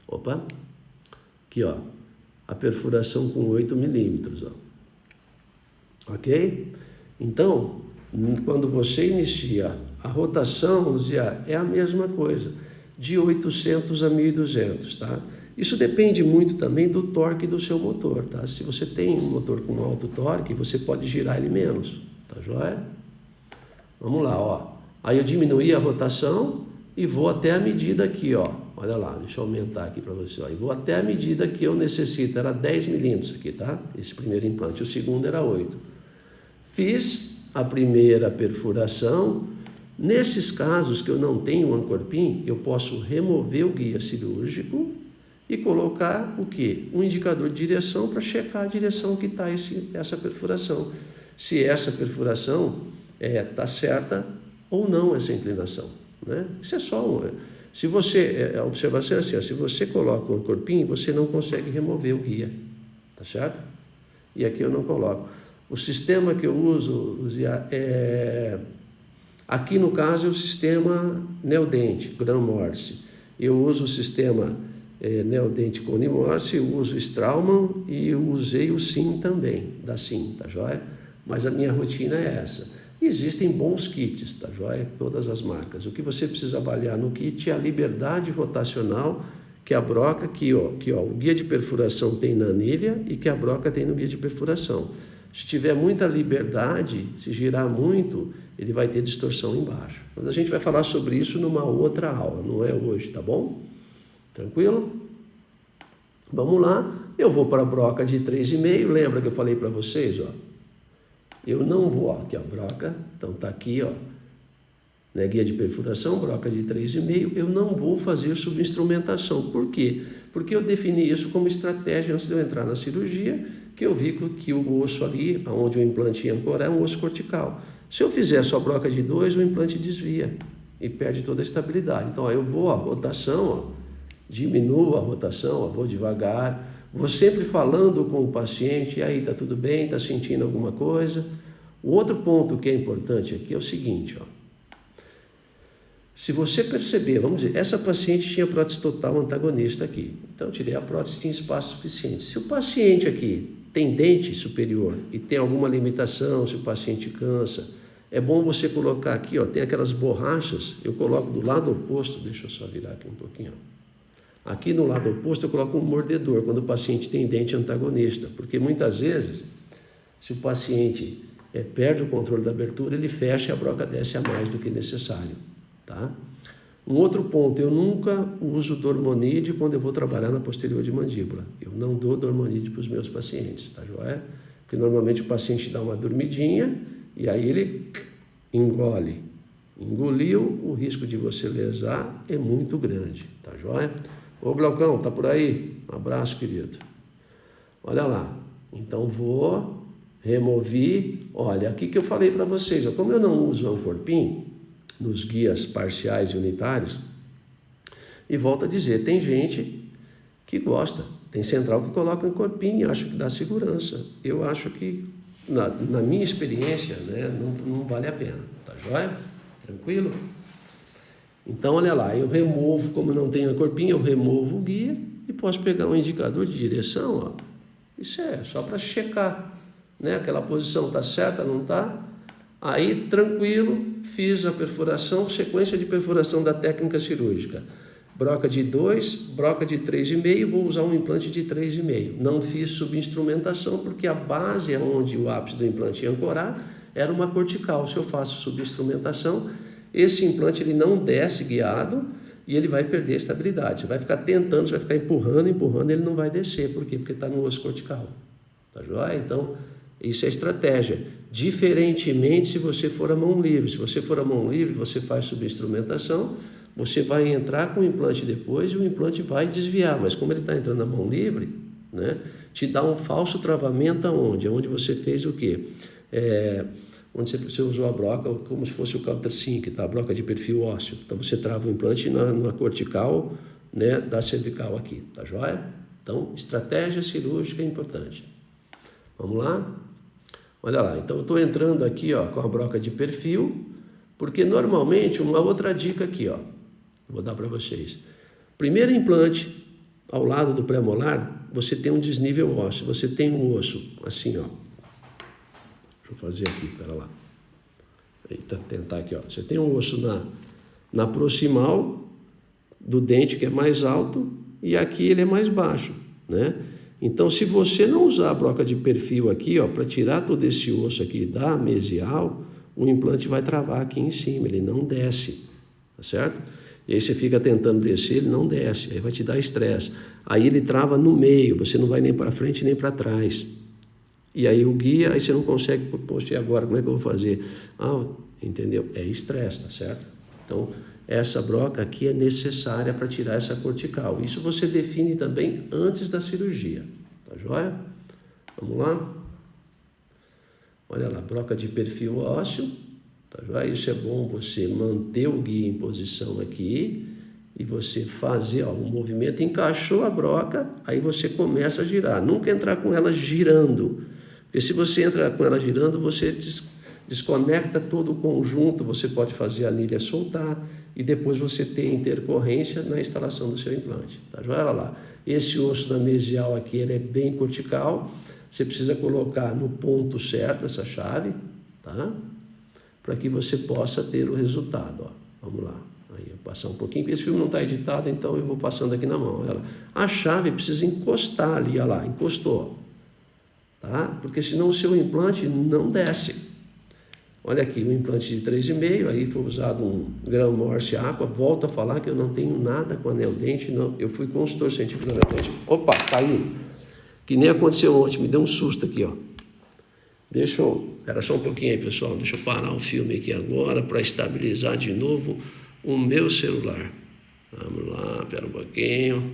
Opa. Aqui, ó. A perfuração com 8 milímetros, ó. Ok? Então, quando você inicia a rotação, é a mesma coisa, de 800 a 1.200, tá? Isso depende muito também do torque do seu motor, tá? Se você tem um motor com alto torque, você pode girar ele menos, tá joia? Vamos lá, ó. Aí eu diminuí a rotação e vou até a medida aqui, ó. Olha lá, deixa eu aumentar aqui para você, ó. E vou até a medida que eu necessito, era 10 milímetros aqui, tá? Esse primeiro implante, o segundo era 8. Fiz a primeira perfuração. Nesses casos que eu não tenho um ancorpim, eu posso remover o guia cirúrgico e colocar o quê? Um indicador de direção para checar a direção que está essa perfuração. Se essa perfuração está certa ou não essa inclinação, né? Isso é só se você, a observação é assim, ó, se você coloca um ancorpim, você não consegue remover o guia, tá certo? E aqui eu não coloco. O sistema que eu uso aqui no caso é o sistema Neodent, Graham Morse. Eu uso o sistema Neodent Cone Morse, eu uso o Straumann e eu usei o SIM também, da SIM, tá joia? Mas a minha rotina é essa. Existem bons kits, tá joia? Todas as marcas. O que você precisa avaliar no kit é a liberdade rotacional que a broca, o guia de perfuração tem na anilha e que a broca tem no guia de perfuração. Se tiver muita liberdade, se girar muito, ele vai ter distorção embaixo. Mas a gente vai falar sobre isso numa outra aula, não é hoje, tá bom? Tranquilo? Vamos lá. Eu vou para a broca de 3,5. Lembra que eu falei para vocês, ó? Eu não vou, ó, aqui a broca, então tá aqui, ó, né, guia de perfuração, broca de 3,5. Eu não vou fazer subinstrumentação. Por quê? Porque eu defini isso como estratégia antes de eu entrar na cirurgia, que eu vi que o osso ali, onde o implante ia ancorar, é um osso cortical. Se eu fizer só broca de 2, o implante desvia e perde toda a estabilidade. Então, ó, eu vou, a rotação, ó, diminuo a rotação, ó, vou devagar, vou sempre falando com o paciente, e aí, tá tudo bem, tá sentindo alguma coisa? O outro ponto que é importante aqui é o seguinte, ó. Se você perceber, vamos dizer, essa paciente tinha prótese total antagonista aqui. Então, eu tirei a prótese, tinha espaço suficiente. Se o paciente aqui tem dente superior e tem alguma limitação, se o paciente cansa, é bom você colocar aqui, ó, tem aquelas borrachas, eu coloco do lado oposto, deixa eu só virar aqui um pouquinho, ó. Aqui no lado oposto eu coloco um mordedor, quando o paciente tem dente antagonista, porque muitas vezes, se o paciente perde o controle da abertura, ele fecha e a broca desce a mais do que necessário, tá? Um outro ponto, eu nunca uso dormonide quando eu vou trabalhar na posterior de mandíbula. Eu não dou dormonide para os meus pacientes, tá joia? Porque normalmente o paciente dá uma dormidinha e aí ele engole. Engoliu, o risco de você lesar é muito grande, tá joia? Ô Glaucão, tá por aí? Um abraço, querido. Olha lá, então vou removi. Olha, aqui que eu falei para vocês, ó, como eu não uso um corpinho nos guias parciais e unitários, e volto a dizer, tem gente que gosta, tem central que coloca um corpinho e acha que dá segurança. Eu acho que, na minha experiência, né, não vale a pena, tá joia? Tranquilo? Então, olha lá, eu removo, como não tem a corpinho, eu removo o guia e posso pegar um indicador de direção, ó. Isso é só para checar, né? Aquela posição está certa, não está? Aí, tranquilo, fiz a perfuração, sequência de perfuração da técnica cirúrgica. Broca de 2, broca de 3,5, vou usar um implante de 3,5. Não fiz subinstrumentação porque a base onde o ápice do implante ia ancorar era uma cortical. Se eu faço subinstrumentação, esse implante ele não desce guiado e ele vai perder estabilidade. Você vai ficar tentando, você vai ficar empurrando, ele não vai descer. Por quê? Porque está no osso cortical. Tá joia? Então, isso é estratégia. Diferentemente se você for a mão livre. Se você for a mão livre, você faz subinstrumentação, você vai entrar com o implante depois e o implante vai desviar. Mas como ele está entrando na mão livre, né, te dá um falso travamento aonde? Onde você fez o quê? Onde você usou a broca como se fosse o countersink, tá? A broca de perfil ósseo. Então você trava o implante na cortical, né, da cervical aqui, tá joia? Então, estratégia cirúrgica é importante. Vamos lá? Olha lá, então eu estou entrando aqui, ó, com a broca de perfil, porque normalmente, uma outra dica aqui, ó, vou dar para vocês. Primeiro implante, ao lado do pré-molar, você tem um desnível ósseo, você tem um osso, assim, ó. Deixa eu fazer aqui, pera lá. Eita, tentar aqui, ó. Você tem um osso na proximal do dente, que é mais alto, e aqui ele é mais baixo, né? Então, se você não usar a broca de perfil aqui, ó, para tirar todo esse osso aqui da mesial, o implante vai travar aqui em cima, ele não desce, tá certo? E aí você fica tentando descer, ele não desce, aí vai te dar estresse. Aí ele trava no meio, você não vai nem para frente nem para trás. E aí o guia, aí você não consegue, poxa, e agora, como é que eu vou fazer? Ah, entendeu? É estresse, tá certo? Então, essa broca aqui é necessária para tirar essa cortical. Isso você define também antes da cirurgia, tá joia? Vamos lá? Olha lá, broca de perfil ósseo, tá joia? Isso é bom você manter o guia em posição aqui e você fazer, ó, um movimento, encaixou a broca, aí você começa a girar. Nunca entrar com ela girando, porque se você entrar com ela girando, você desconecta todo o conjunto, você pode fazer a anilha soltar e depois você ter intercorrência na instalação do seu implante, tá joia? Olha lá, esse osso da mesial aqui, ele é bem cortical, você precisa colocar no ponto certo essa chave, tá? Para que você possa ter o resultado, ó. Vamos lá, aí eu vou passar um pouquinho, porque esse filme não está editado, então eu vou passando aqui na mão, olha lá. A chave precisa encostar ali, olha lá, encostou, tá? Porque senão o seu implante não desce. Olha aqui, um implante de 3,5, aí foi usado um grão Morse Aqua. Volto a falar que eu não tenho nada com anel dente, não. Eu fui consultor científico do anel dente. Opa, caiu. Que nem aconteceu ontem, me deu um susto aqui, ó. Espera só um pouquinho aí, pessoal. Deixa eu parar o filme aqui agora para estabilizar de novo o meu celular. Vamos lá, espera um pouquinho.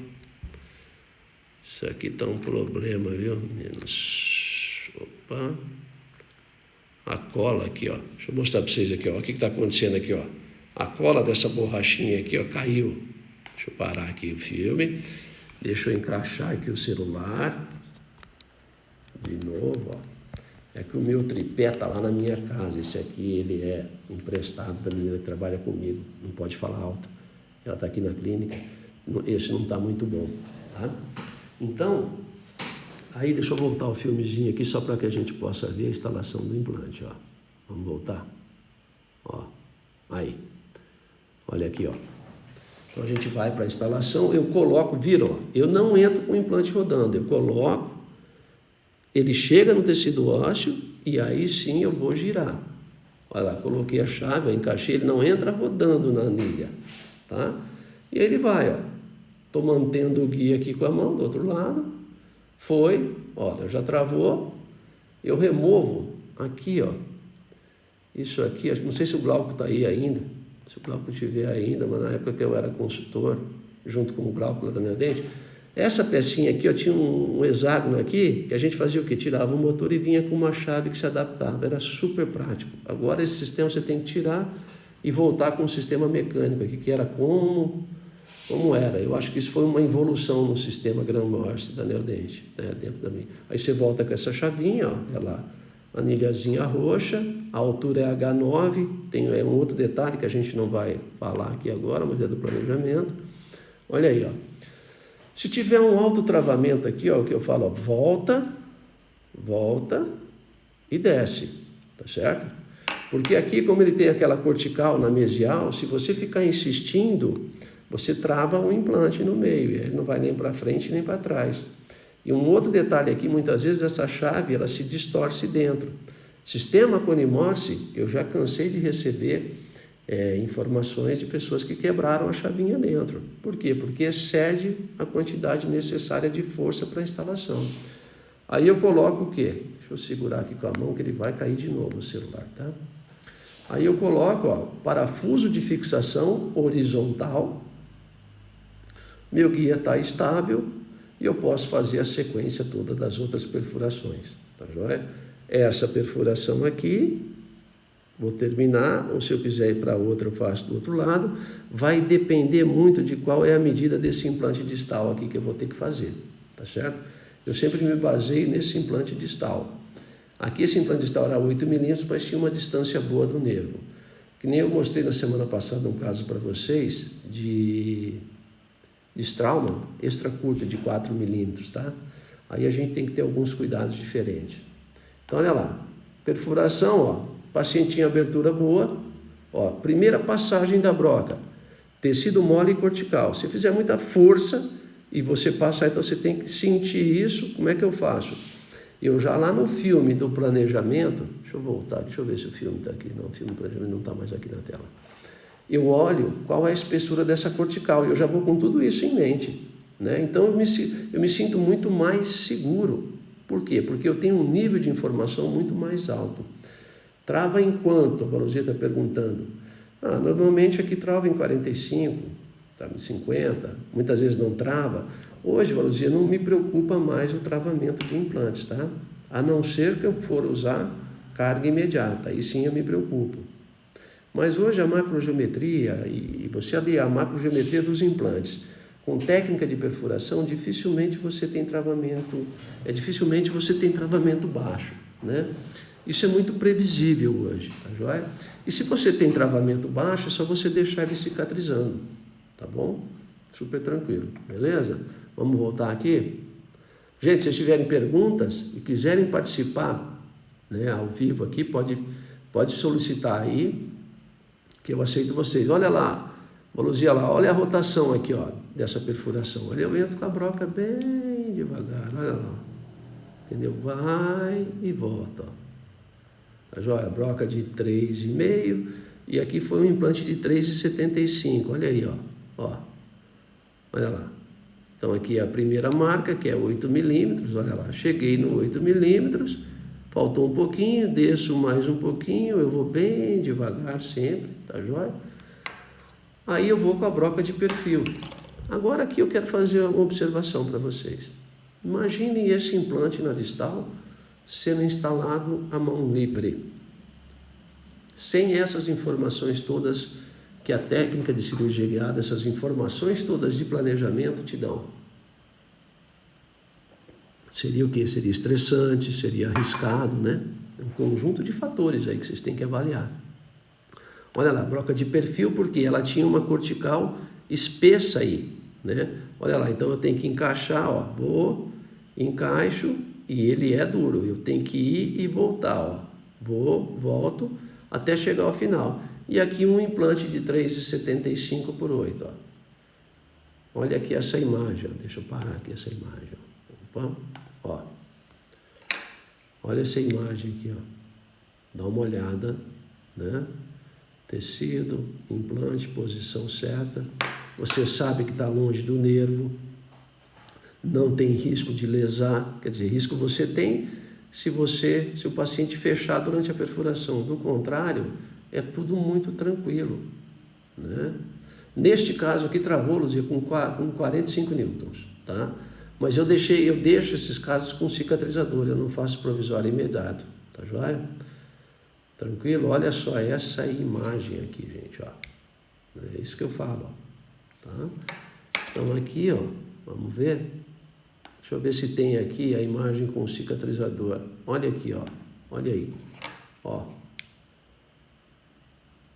Isso aqui tá um problema, viu, meninos? Opa. A cola aqui, ó. Deixa eu mostrar para vocês aqui, ó. O que está acontecendo aqui, ó. A cola dessa borrachinha aqui, ó, caiu. Deixa eu parar aqui o filme. Deixa eu encaixar aqui o celular. De novo, ó. É que o meu tripé tá lá na minha casa. Esse aqui, ele é emprestado da menina que trabalha comigo. Não pode falar alto. Ela tá aqui na clínica. Esse não tá muito bom, tá? Então, aí deixa eu voltar o filmezinho aqui só para que a gente possa ver a instalação do implante, ó. Vamos voltar? Ó, aí. Olha aqui, ó. Então a gente vai para a instalação, eu coloco, viram? Ó, eu não entro com o implante rodando, eu coloco, ele chega no tecido ósseo e aí sim eu vou girar. Olha lá, coloquei a chave, eu encaixei, ele não entra rodando na anilha, tá? E aí ele vai, ó. Estou mantendo o guia aqui com a mão do outro lado. Foi, olha, já travou. Eu removo aqui, ó. Isso aqui, não sei se o Glauco está aí ainda. Se o Glauco estiver ainda, mas na época que eu era consultor, junto com o Glauco lá da minha dente, Essa pecinha aqui, ó, tinha um hexágono aqui, que a gente fazia o quê? Tirava o motor e vinha com uma chave que se adaptava, era super prático. Agora esse sistema você tem que tirar e voltar com um sistema mecânico aqui, que era como era. Eu acho que isso foi uma evolução no sistema Graham-Morse da Neodent, né, dentro da minha. Aí você volta com essa chavinha, ó, olha lá, anilhazinha roxa, a altura é H9, tem um outro detalhe que a gente não vai falar aqui agora, mas é do planejamento. Olha aí, ó. Se tiver um alto travamento aqui, ó, o que eu falo, ó, volta e desce, tá certo? Porque aqui, como ele tem aquela cortical na mesial, se você ficar insistindo, você trava o implante no meio, e ele não vai nem para frente nem para trás. E um outro detalhe aqui, muitas vezes essa chave ela se distorce dentro. Sistema Cone-Morse, eu já cansei de receber informações de pessoas que quebraram a chavinha dentro. Por quê? Porque excede a quantidade necessária de força para a instalação. Aí eu coloco o quê? Deixa eu segurar aqui com a mão que ele vai cair de novo o celular, tá? Aí eu coloco, ó, parafuso de fixação horizontal, meu guia está estável e eu posso fazer a sequência toda das outras perfurações, tá joia? Essa perfuração aqui, vou terminar, ou se eu quiser ir para outra, eu faço do outro lado. Vai depender muito de qual é a medida desse implante distal aqui que eu vou ter que fazer, tá certo? Eu sempre me baseio nesse implante distal. Aqui esse implante distal era 8 milímetros, mas tinha uma distância boa do nervo. Que nem eu mostrei na semana passada um caso para vocês de Straumann, extra curta de 4 milímetros, tá? Aí a gente tem que ter alguns cuidados diferentes. Então olha lá, perfuração, ó, paciente tinha abertura boa, ó, primeira passagem da broca, tecido mole e cortical. Se fizer muita força e você passar, então você tem que sentir isso. Como é que eu faço? Eu já lá no filme do planejamento, deixa eu voltar, deixa eu ver se o filme está aqui. Não, o filme do planejamento não está mais aqui na tela. Eu olho qual é a espessura dessa cortical e eu já vou com tudo isso em mente, né? Então eu me sinto muito mais seguro. Por quê? Porque eu tenho um nível de informação muito mais alto. Trava em quanto? A Valuzia está perguntando. Normalmente aqui trava em 45, trava em 50, muitas vezes não trava. Hoje, Valuzia, não me preocupa mais o travamento de implantes, tá? A não ser que eu for usar carga imediata, aí sim eu me preocupo. Mas hoje a macrogeometria, e você ali a macrogeometria dos implantes, com técnica de perfuração, dificilmente você tem travamento baixo, né? Isso é muito previsível hoje, tá joia? E se você tem travamento baixo, é só você deixar ele cicatrizando, tá bom? Super tranquilo, beleza? Vamos voltar aqui? Gente, se vocês tiverem perguntas e quiserem participar, né, ao vivo aqui, pode solicitar aí, que eu aceito vocês. Olha lá, Valuzia lá, olha a rotação aqui, ó, dessa perfuração. Olha, eu entro com a broca bem devagar, olha lá. Entendeu? Vai e volta, ó. Tá joia? Broca de 3,5 e aqui foi um implante de 3,75. Olha aí, ó. Olha lá. Então aqui é a primeira marca, que é 8 milímetros. Olha lá, cheguei no 8 milímetros, faltou um pouquinho, desço mais um pouquinho, eu vou bem devagar sempre, tá joia? Aí eu vou com a broca de perfil. Agora aqui eu quero fazer uma observação para vocês. Imaginem esse implante na distal sendo instalado à mão livre, sem essas informações todas que a técnica de cirurgia guiada, essas informações todas de planejamento te dão. Seria o quê? Seria estressante, seria arriscado, né? É um conjunto de fatores aí que vocês têm que avaliar. Olha lá, broca de perfil, porque ela tinha uma cortical espessa aí, né? Olha lá, então eu tenho que encaixar, ó, vou, encaixo, e ele é duro, eu tenho que ir e voltar, ó. Vou, volto, até chegar ao final. E aqui um implante de 3,75 por 8, ó. Olha aqui essa imagem, ó. Deixa eu parar aqui essa imagem, ó. Opa, ó. Olha essa imagem aqui, ó. Dá uma olhada, né? Tecido, implante, posição certa. Você sabe que está longe do nervo. Não tem risco de lesar, quer dizer, risco você tem se o paciente fechar durante a perfuração. Do contrário, é tudo muito tranquilo, né? Neste caso aqui travou, Luzia, com 45 newtons. tá? Mas eu deixo esses casos com cicatrizador, eu não faço provisório imediato, tá joia? Tranquilo? Olha só essa imagem aqui, gente, ó. É isso que eu falo, ó, tá? Então aqui, ó, vamos ver. Deixa eu ver se tem aqui a imagem com cicatrizador. Olha aqui, ó. Olha aí, ó.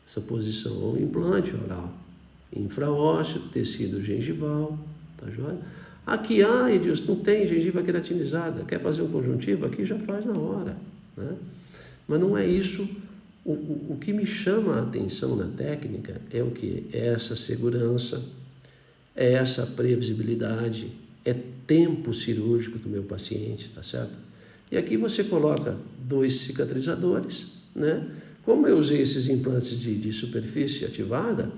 Essa posição é um implante, olha lá, ó. Infraósseo, tecido gengival, tá joia? Aqui, Edilson, não tem gengiva queratinizada, quer fazer um conjuntivo? Aqui já faz na hora, né? Mas não é isso. O que me chama a atenção na técnica é o que? É essa segurança, é essa previsibilidade, é tempo cirúrgico do meu paciente, tá certo? E aqui você coloca 2 cicatrizadores, né? Como eu usei esses implantes de superfície ativada,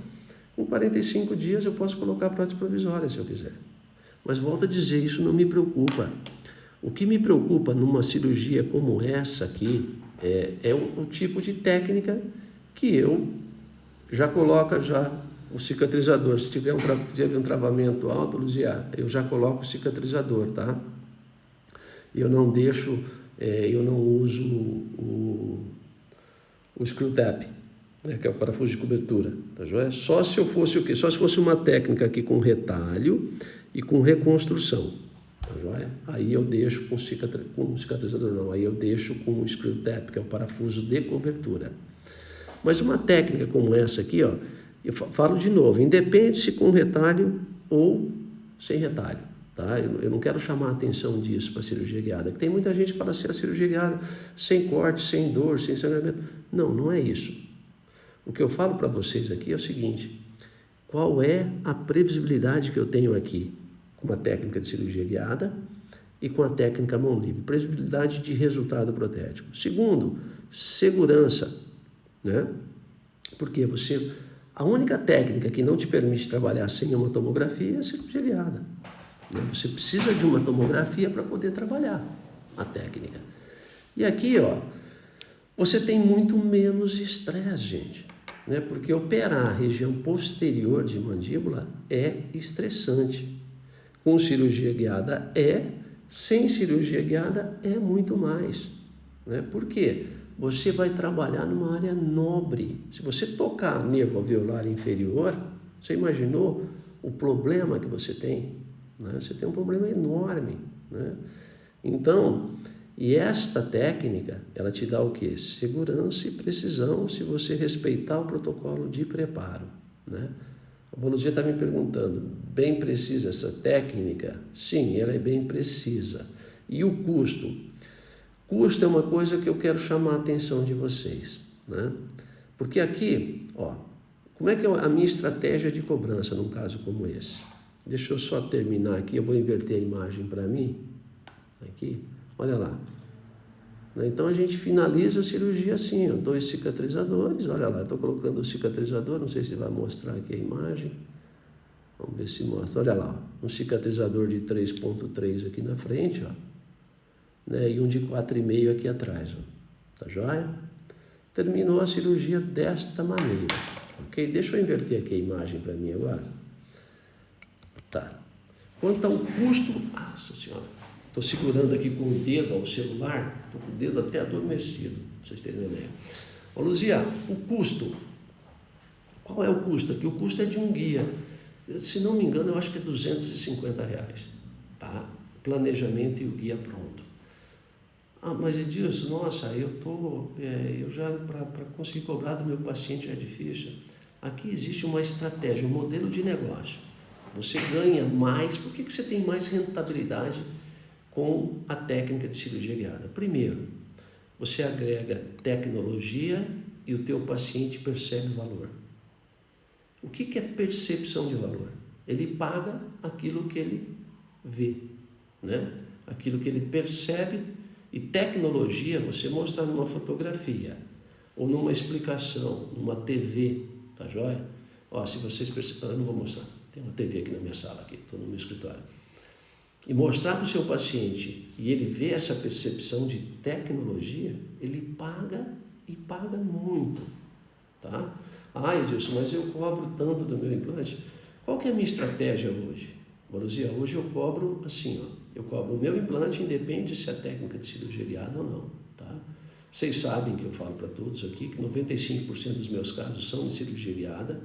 com 45 dias eu posso colocar prótese provisória se eu quiser. Mas volto a dizer, isso não me preocupa. O que me preocupa numa cirurgia como essa aqui é o tipo de técnica que eu já coloco o cicatrizador. Se tiver um travamento alto, Luzia, eu já coloco o cicatrizador, tá? Eu não deixo, eu não uso o screw tap, né, que é o parafuso de cobertura, tá joia? Só se eu fosse o quê? Só se fosse uma técnica aqui com retalho e com reconstrução, tá joia? Aí eu deixo com cicatrizador não, aí eu deixo com o screw tap, que é o parafuso de cobertura. Mas uma técnica como essa aqui, ó, eu falo de novo, independe se com retalho ou sem retalho, tá? Eu não quero chamar a atenção disso para a cirurgia guiada, que tem muita gente que fala assim, a cirurgia guiada sem corte, sem dor, sem sangramento. Não, não é isso. O que eu falo para vocês aqui é o seguinte, qual é a previsibilidade que eu tenho aqui com a técnica de cirurgia guiada e com a técnica mão livre? Previsibilidade de resultado protético. Segundo, segurança, né? Porque a única técnica que não te permite trabalhar sem uma tomografia é a cirurgia guiada. Você precisa de uma tomografia para poder trabalhar a técnica. E aqui, ó, você tem muito menos estresse, gente, né? Porque operar a região posterior de mandíbula é estressante. Com cirurgia guiada sem cirurgia guiada é muito mais, né? Por quê? Você vai trabalhar numa área nobre. Se você tocar nervo alveolar inferior, você imaginou o problema que você tem, né? Você tem um problema enorme, né? Então, e esta técnica, ela te dá o quê? Segurança e precisão se você respeitar o protocolo de preparo, né? A Boluzia está me perguntando, bem precisa essa técnica? Sim, ela é bem precisa. E o custo? Custo é uma coisa que eu quero chamar a atenção de vocês, né? Porque aqui, ó, como é que é a minha estratégia de cobrança num caso como esse? Deixa eu só terminar aqui, eu vou inverter a imagem para mim, aqui, olha lá. Então a gente finaliza a cirurgia assim, ó, 2 cicatrizadores, olha lá, estou colocando o cicatrizador, não sei se vai mostrar aqui a imagem, vamos ver se mostra, olha lá, um cicatrizador de 3.3 aqui na frente, ó, né, e um de 4,5 aqui atrás, ó, tá joia? Terminou a cirurgia desta maneira, ok? Deixa eu inverter aqui a imagem para mim agora. Tá. Quanto ao custo, nossa senhora, estou segurando aqui com o dedo ao celular, estou com o dedo até adormecido, para vocês terem uma ideia. Ô Luzia, o custo, qual é o custo aqui? O custo é de um guia, se não me engano, eu acho que é R$250, tá? Planejamento e o guia pronto. Mas Edilson, nossa, eu já, para conseguir cobrar do meu paciente é difícil. Aqui existe uma estratégia, um modelo de negócio. Você ganha mais, por que você tem mais rentabilidade com a técnica de cirurgia guiada? Primeiro, você agrega tecnologia e o teu paciente percebe valor. O que é percepção de valor? Ele paga aquilo que ele vê, né? Aquilo que ele percebe. E tecnologia, você mostrar numa fotografia ou numa explicação, numa TV, tá joia? Ó, se vocês perceberem, eu não vou mostrar, tem uma TV aqui na minha sala, aqui, estou no meu escritório. E mostrar para o seu paciente e ele vê essa percepção de tecnologia, ele paga e paga muito, tá? Edilson, mas eu cobro tanto do meu implante. Qual que é a minha estratégia hoje? Maruzia, hoje eu cobro assim, ó, eu cobro o meu implante, independe se é técnica de cirurgia guiada ou não, tá? Vocês sabem que eu falo para todos aqui que 95% dos meus casos são de cirurgia guiada.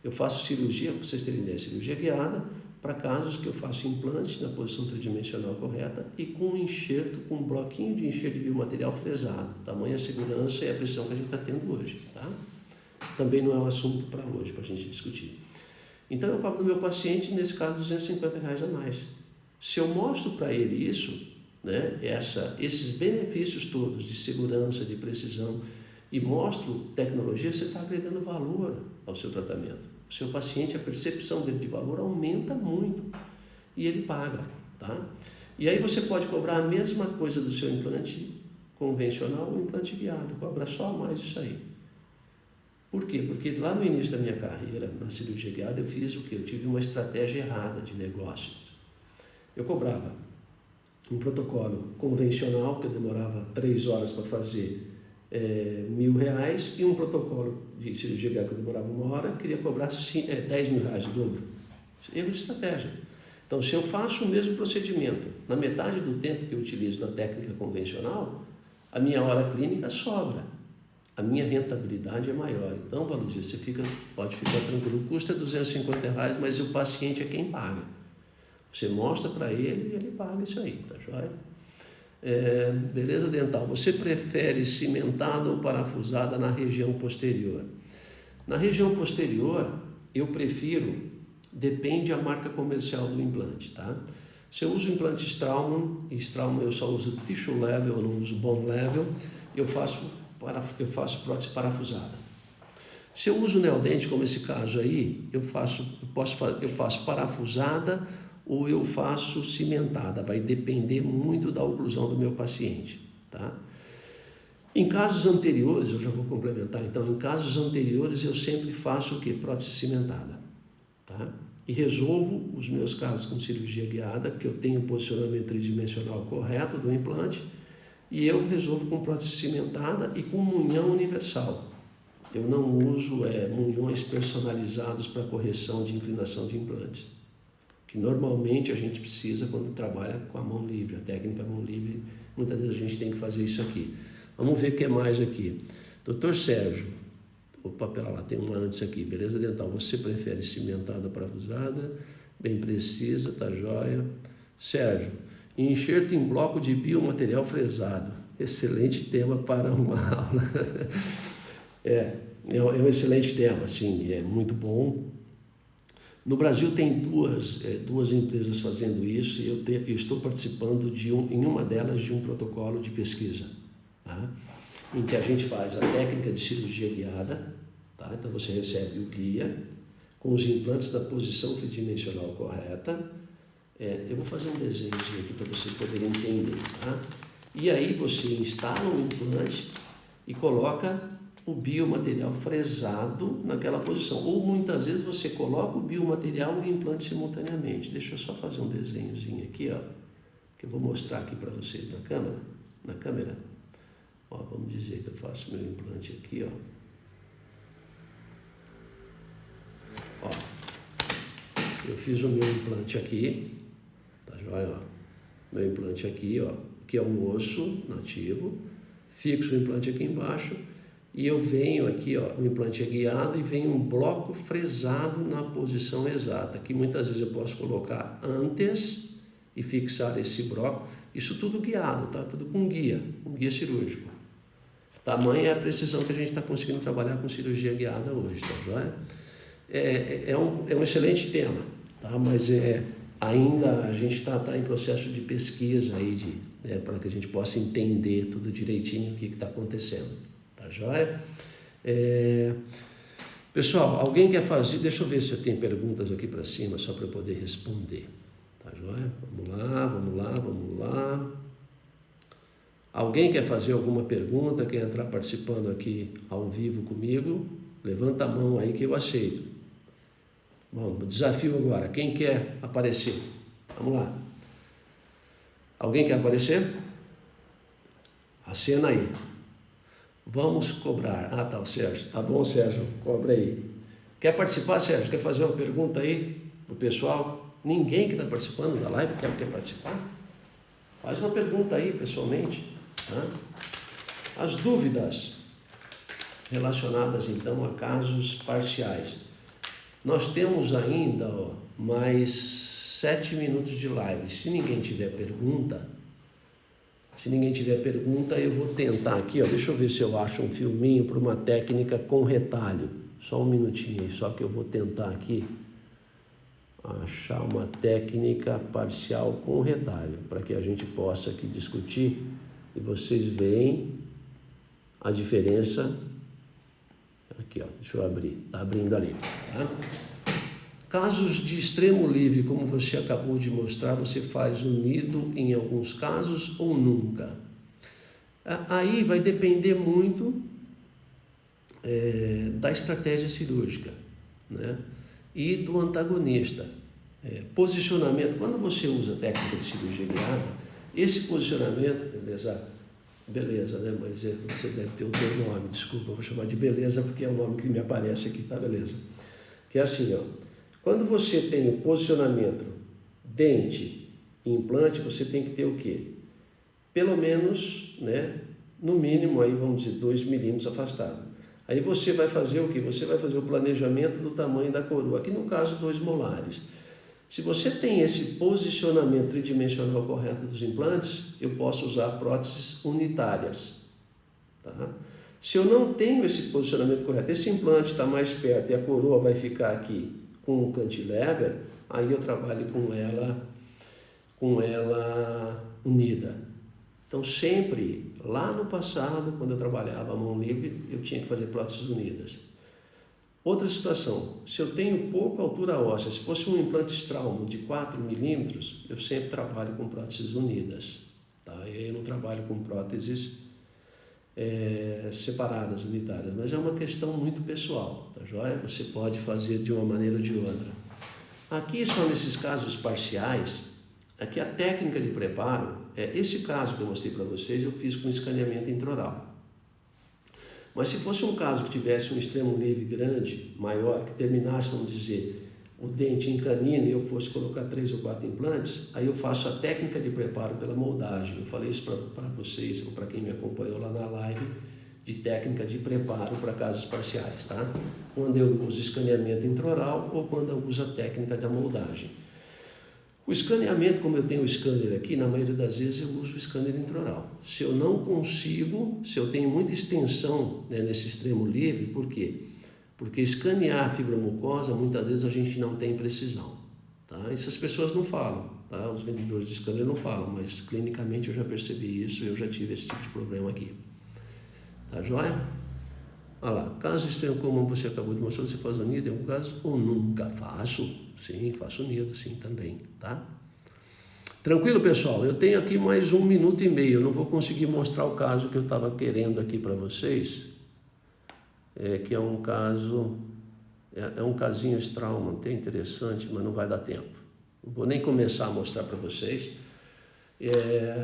Eu faço cirurgia, para vocês terem ideia, cirurgia guiada para casos que eu faço implante na posição tridimensional correta e com um enxerto, com um bloquinho de enxerto de biomaterial fresado. Tamanha segurança e a precisão que a gente está tendo hoje, tá? Também não é um assunto para hoje, para a gente discutir. Então eu cobro do meu paciente, nesse caso, R$250 a mais. Se eu mostro para ele isso, né, esses benefícios todos de segurança, de precisão, e mostro tecnologia, você está agregando valor ao seu tratamento. O seu paciente, a percepção dele de valor aumenta muito e ele paga, tá? E aí você pode cobrar a mesma coisa do seu implante convencional ou implante guiado, cobra só mais isso aí. Por quê? Porque lá no início da minha carreira, na cirurgia guiada, eu fiz o quê? Eu tive uma estratégia errada de negócios. Eu cobrava um protocolo convencional, que eu demorava 3 horas para fazer, R$1.000, e um protocolo de cirurgia guiada que eu demorava 1 hora, queria cobrar R$10.000 de dobro. Erro de estratégia. Então, se eu faço o mesmo procedimento na metade do tempo que eu utilizo na técnica convencional, a minha hora clínica sobra. A minha rentabilidade é maior. Então, Valuzia, você pode ficar tranquilo. O custo é R$250, mas o paciente é quem paga. Você mostra para ele e ele paga isso aí, tá joia? Beleza dental. Você prefere cimentada ou parafusada na região posterior? Na região posterior, eu prefiro, depende da marca comercial do implante, tá? Se eu uso implante Straumann, e Straumann eu só uso tissue level, eu não uso bone level, eu faço prótese parafusada. Se eu uso neodente, como esse caso aí, eu faço parafusada ou eu faço cimentada, vai depender muito da oclusão do meu paciente, tá? Em casos anteriores, eu já vou complementar, então, em casos anteriores eu sempre faço o quê? Prótese cimentada, tá? E resolvo os meus casos com cirurgia guiada, que eu tenho o posicionamento tridimensional correto do implante, e eu resolvo com prótese cimentada e com munhão universal. Eu não uso munhões personalizados para correção de inclinação de implantes, que normalmente a gente precisa quando trabalha com a mão livre, a técnica mão livre, muitas vezes a gente tem que fazer isso aqui. Vamos ver o que é mais aqui. Dr. Sérgio, opa, pera lá, tem uma antes aqui, beleza dental, você prefere cimentada parafusada, bem precisa, tá joia. Sérgio, enxerto em bloco de biomaterial fresado, excelente tema para uma aula. É um excelente tema, sim, é muito bom. No Brasil tem duas empresas fazendo isso e eu estou participando em uma delas de um protocolo de pesquisa, tá? Em que a gente faz a técnica de cirurgia guiada, tá? Então você recebe o guia com os implantes da posição tridimensional correta. Eu vou fazer um desenhozinho aqui para vocês poderem entender, tá? E aí você instala um implante e coloca o biomaterial fresado naquela posição. Ou muitas vezes você coloca o biomaterial e o implante simultaneamente. Deixa eu só fazer um desenhozinho aqui, ó, que eu vou mostrar aqui para vocês na câmera. Ó, vamos dizer que eu faço meu implante aqui, ó. Eu fiz o meu implante aqui, tá joia, ó. Meu implante aqui, ó, que é um osso nativo, fixo o implante aqui embaixo e eu venho aqui, ó, o implante é guiado e vem um bloco fresado na posição exata, que muitas vezes eu posso colocar antes e fixar esse bloco, isso tudo guiado, tá? Tudo com guia, um guia cirúrgico. Tamanha é a precisão que a gente está conseguindo trabalhar com cirurgia guiada hoje, tá joia? É um excelente tema, tá? Mas ainda a gente está em processo de pesquisa aí para que a gente possa entender tudo direitinho o que está acontecendo, tá joia? Pessoal, alguém quer fazer? Deixa eu ver se eu tenho perguntas aqui para cima só para eu poder responder, tá joia? Vamos lá. Alguém quer fazer alguma pergunta, quer entrar participando aqui ao vivo comigo? Levanta a mão aí que eu aceito. Bom, desafio agora. Quem quer aparecer? Vamos lá. Alguém quer aparecer? Acena aí. Vamos cobrar. Ah, tá, o Sérgio. Tá bom, Sérgio. Cobra aí. Quer participar, Sérgio? Quer fazer uma pergunta aí pro pessoal? Ninguém que está participando da live quer participar? Faz uma pergunta aí, pessoalmente. Tá? As dúvidas relacionadas, então, a casos parciais. Nós temos ainda mais 7 minutos de live. Se ninguém tiver pergunta, eu vou tentar aqui, deixa eu ver se eu acho um filminho para uma técnica com retalho. Só um minutinho aí, só que eu vou tentar aqui achar uma técnica parcial com retalho, para que a gente possa aqui discutir e vocês veem a diferença. Aqui, deixa eu abrir, está abrindo ali, tá? Casos de extremo livre, como você acabou de mostrar, você faz unido em alguns casos ou nunca? Aí vai depender muito da estratégia cirúrgica, né? E do antagonista. Posicionamento, quando você usa técnica de cirurgia guiada, esse posicionamento, beleza, né? Mas você deve ter o teu nome, desculpa, eu vou chamar de beleza porque é o nome que me aparece aqui, tá? Beleza. Que é assim, quando você tem o posicionamento dente e implante, você tem que ter o quê? Pelo menos, né? No mínimo, aí vamos dizer, 2 milímetros afastado. Aí você vai fazer o quê? Você vai fazer o planejamento do tamanho da coroa. Aqui no caso, 2 molares. Se você tem esse posicionamento tridimensional correto dos implantes, eu posso usar próteses unitárias. Tá? Se eu não tenho esse posicionamento correto, esse implante está mais perto e a coroa vai ficar aqui com o cantilever, aí eu trabalho com ela unida. Então, sempre, lá no passado, quando eu trabalhava a mão livre, eu tinha que fazer próteses unidas. Outra situação, se eu tenho pouca altura óssea, se fosse um implante Straumann de 4 milímetros, eu sempre trabalho com próteses unidas. Tá? Eu não trabalho com próteses separadas, unitárias, mas é uma questão muito pessoal, tá joia? Você pode fazer de uma maneira ou de outra. Aqui, só nesses casos parciais, aqui a técnica de preparo, esse caso que eu mostrei para vocês, eu fiz com escaneamento intraoral. Mas se fosse um caso que tivesse um extremo livre grande, maior, que terminasse, vamos dizer, o dente em canino e eu fosse colocar 3 ou 4 implantes, aí eu faço a técnica de preparo pela moldagem. Eu falei isso para vocês, ou para quem me acompanhou lá na live, de técnica de preparo para casos parciais, tá? Quando eu uso escaneamento intraoral ou quando eu uso a técnica da moldagem. O escaneamento, como eu tenho o scanner aqui, na maioria das vezes eu uso o scanner intraoral. Se eu não consigo, se eu tenho muita extensão, né, nesse extremo livre, por quê? Porque escanear a fibromucosa, muitas vezes a gente não tem precisão. Tá? Isso as pessoas não falam, tá? Os vendedores de scanner não falam, mas clinicamente eu já percebi isso, eu já tive esse tipo de problema aqui. Tá joia? Olha lá, caso extremo como você acabou de mostrar, você faz unido em algum caso ou nunca? Faço, sim, faço unido, sim, também, tá? Tranquilo, pessoal? Eu tenho aqui mais 1 minuto e meio, eu não vou conseguir mostrar o caso que eu estava querendo aqui para vocês, que é um caso, é um casinho Straumann, até interessante, mas não vai dar tempo. Não vou nem começar a mostrar para vocês.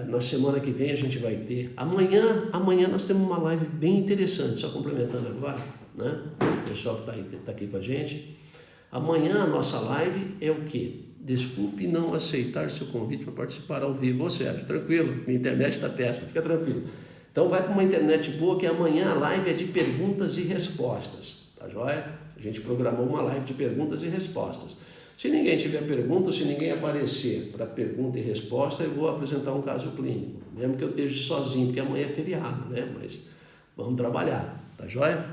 Na semana que vem a gente vai ter, amanhã nós temos uma live bem interessante, só complementando agora, né? O pessoal que está aqui com a gente. Amanhã a nossa live é o quê? Desculpe não aceitar seu convite para participar ao vivo. Ô Sérgio, tranquilo, minha internet está péssima, fica tranquilo. Então vai para uma internet boa, que amanhã a live é de perguntas e respostas, tá joia? A gente programou uma live de perguntas e respostas. Se ninguém tiver pergunta, se ninguém aparecer para pergunta e resposta, eu vou apresentar um caso clínico, mesmo que eu esteja sozinho, porque amanhã é feriado, né? Mas vamos trabalhar, tá joia?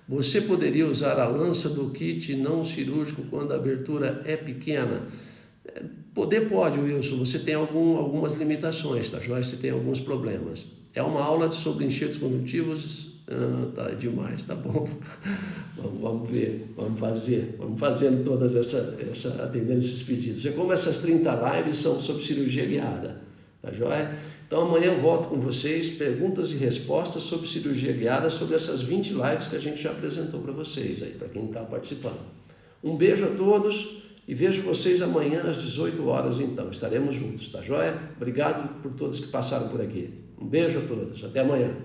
Você poderia usar a lança do kit não cirúrgico quando a abertura é pequena? Poder pode, Wilson, você tem algumas limitações, tá joia? Você tem alguns problemas. É uma aula sobre enxertos conjuntivos, tá demais, tá bom. Vamos ver, vamos fazendo todas atendendo esses pedidos. E como essas 30 lives são sobre cirurgia guiada, tá joia? Então amanhã eu volto com vocês, perguntas e respostas sobre cirurgia guiada, sobre essas 20 lives que a gente já apresentou para vocês aí, para quem está participando. Um beijo a todos e vejo vocês amanhã às 18 horas então, estaremos juntos, tá joia? Obrigado por todos que passaram por aqui. Um beijo a todos, até amanhã.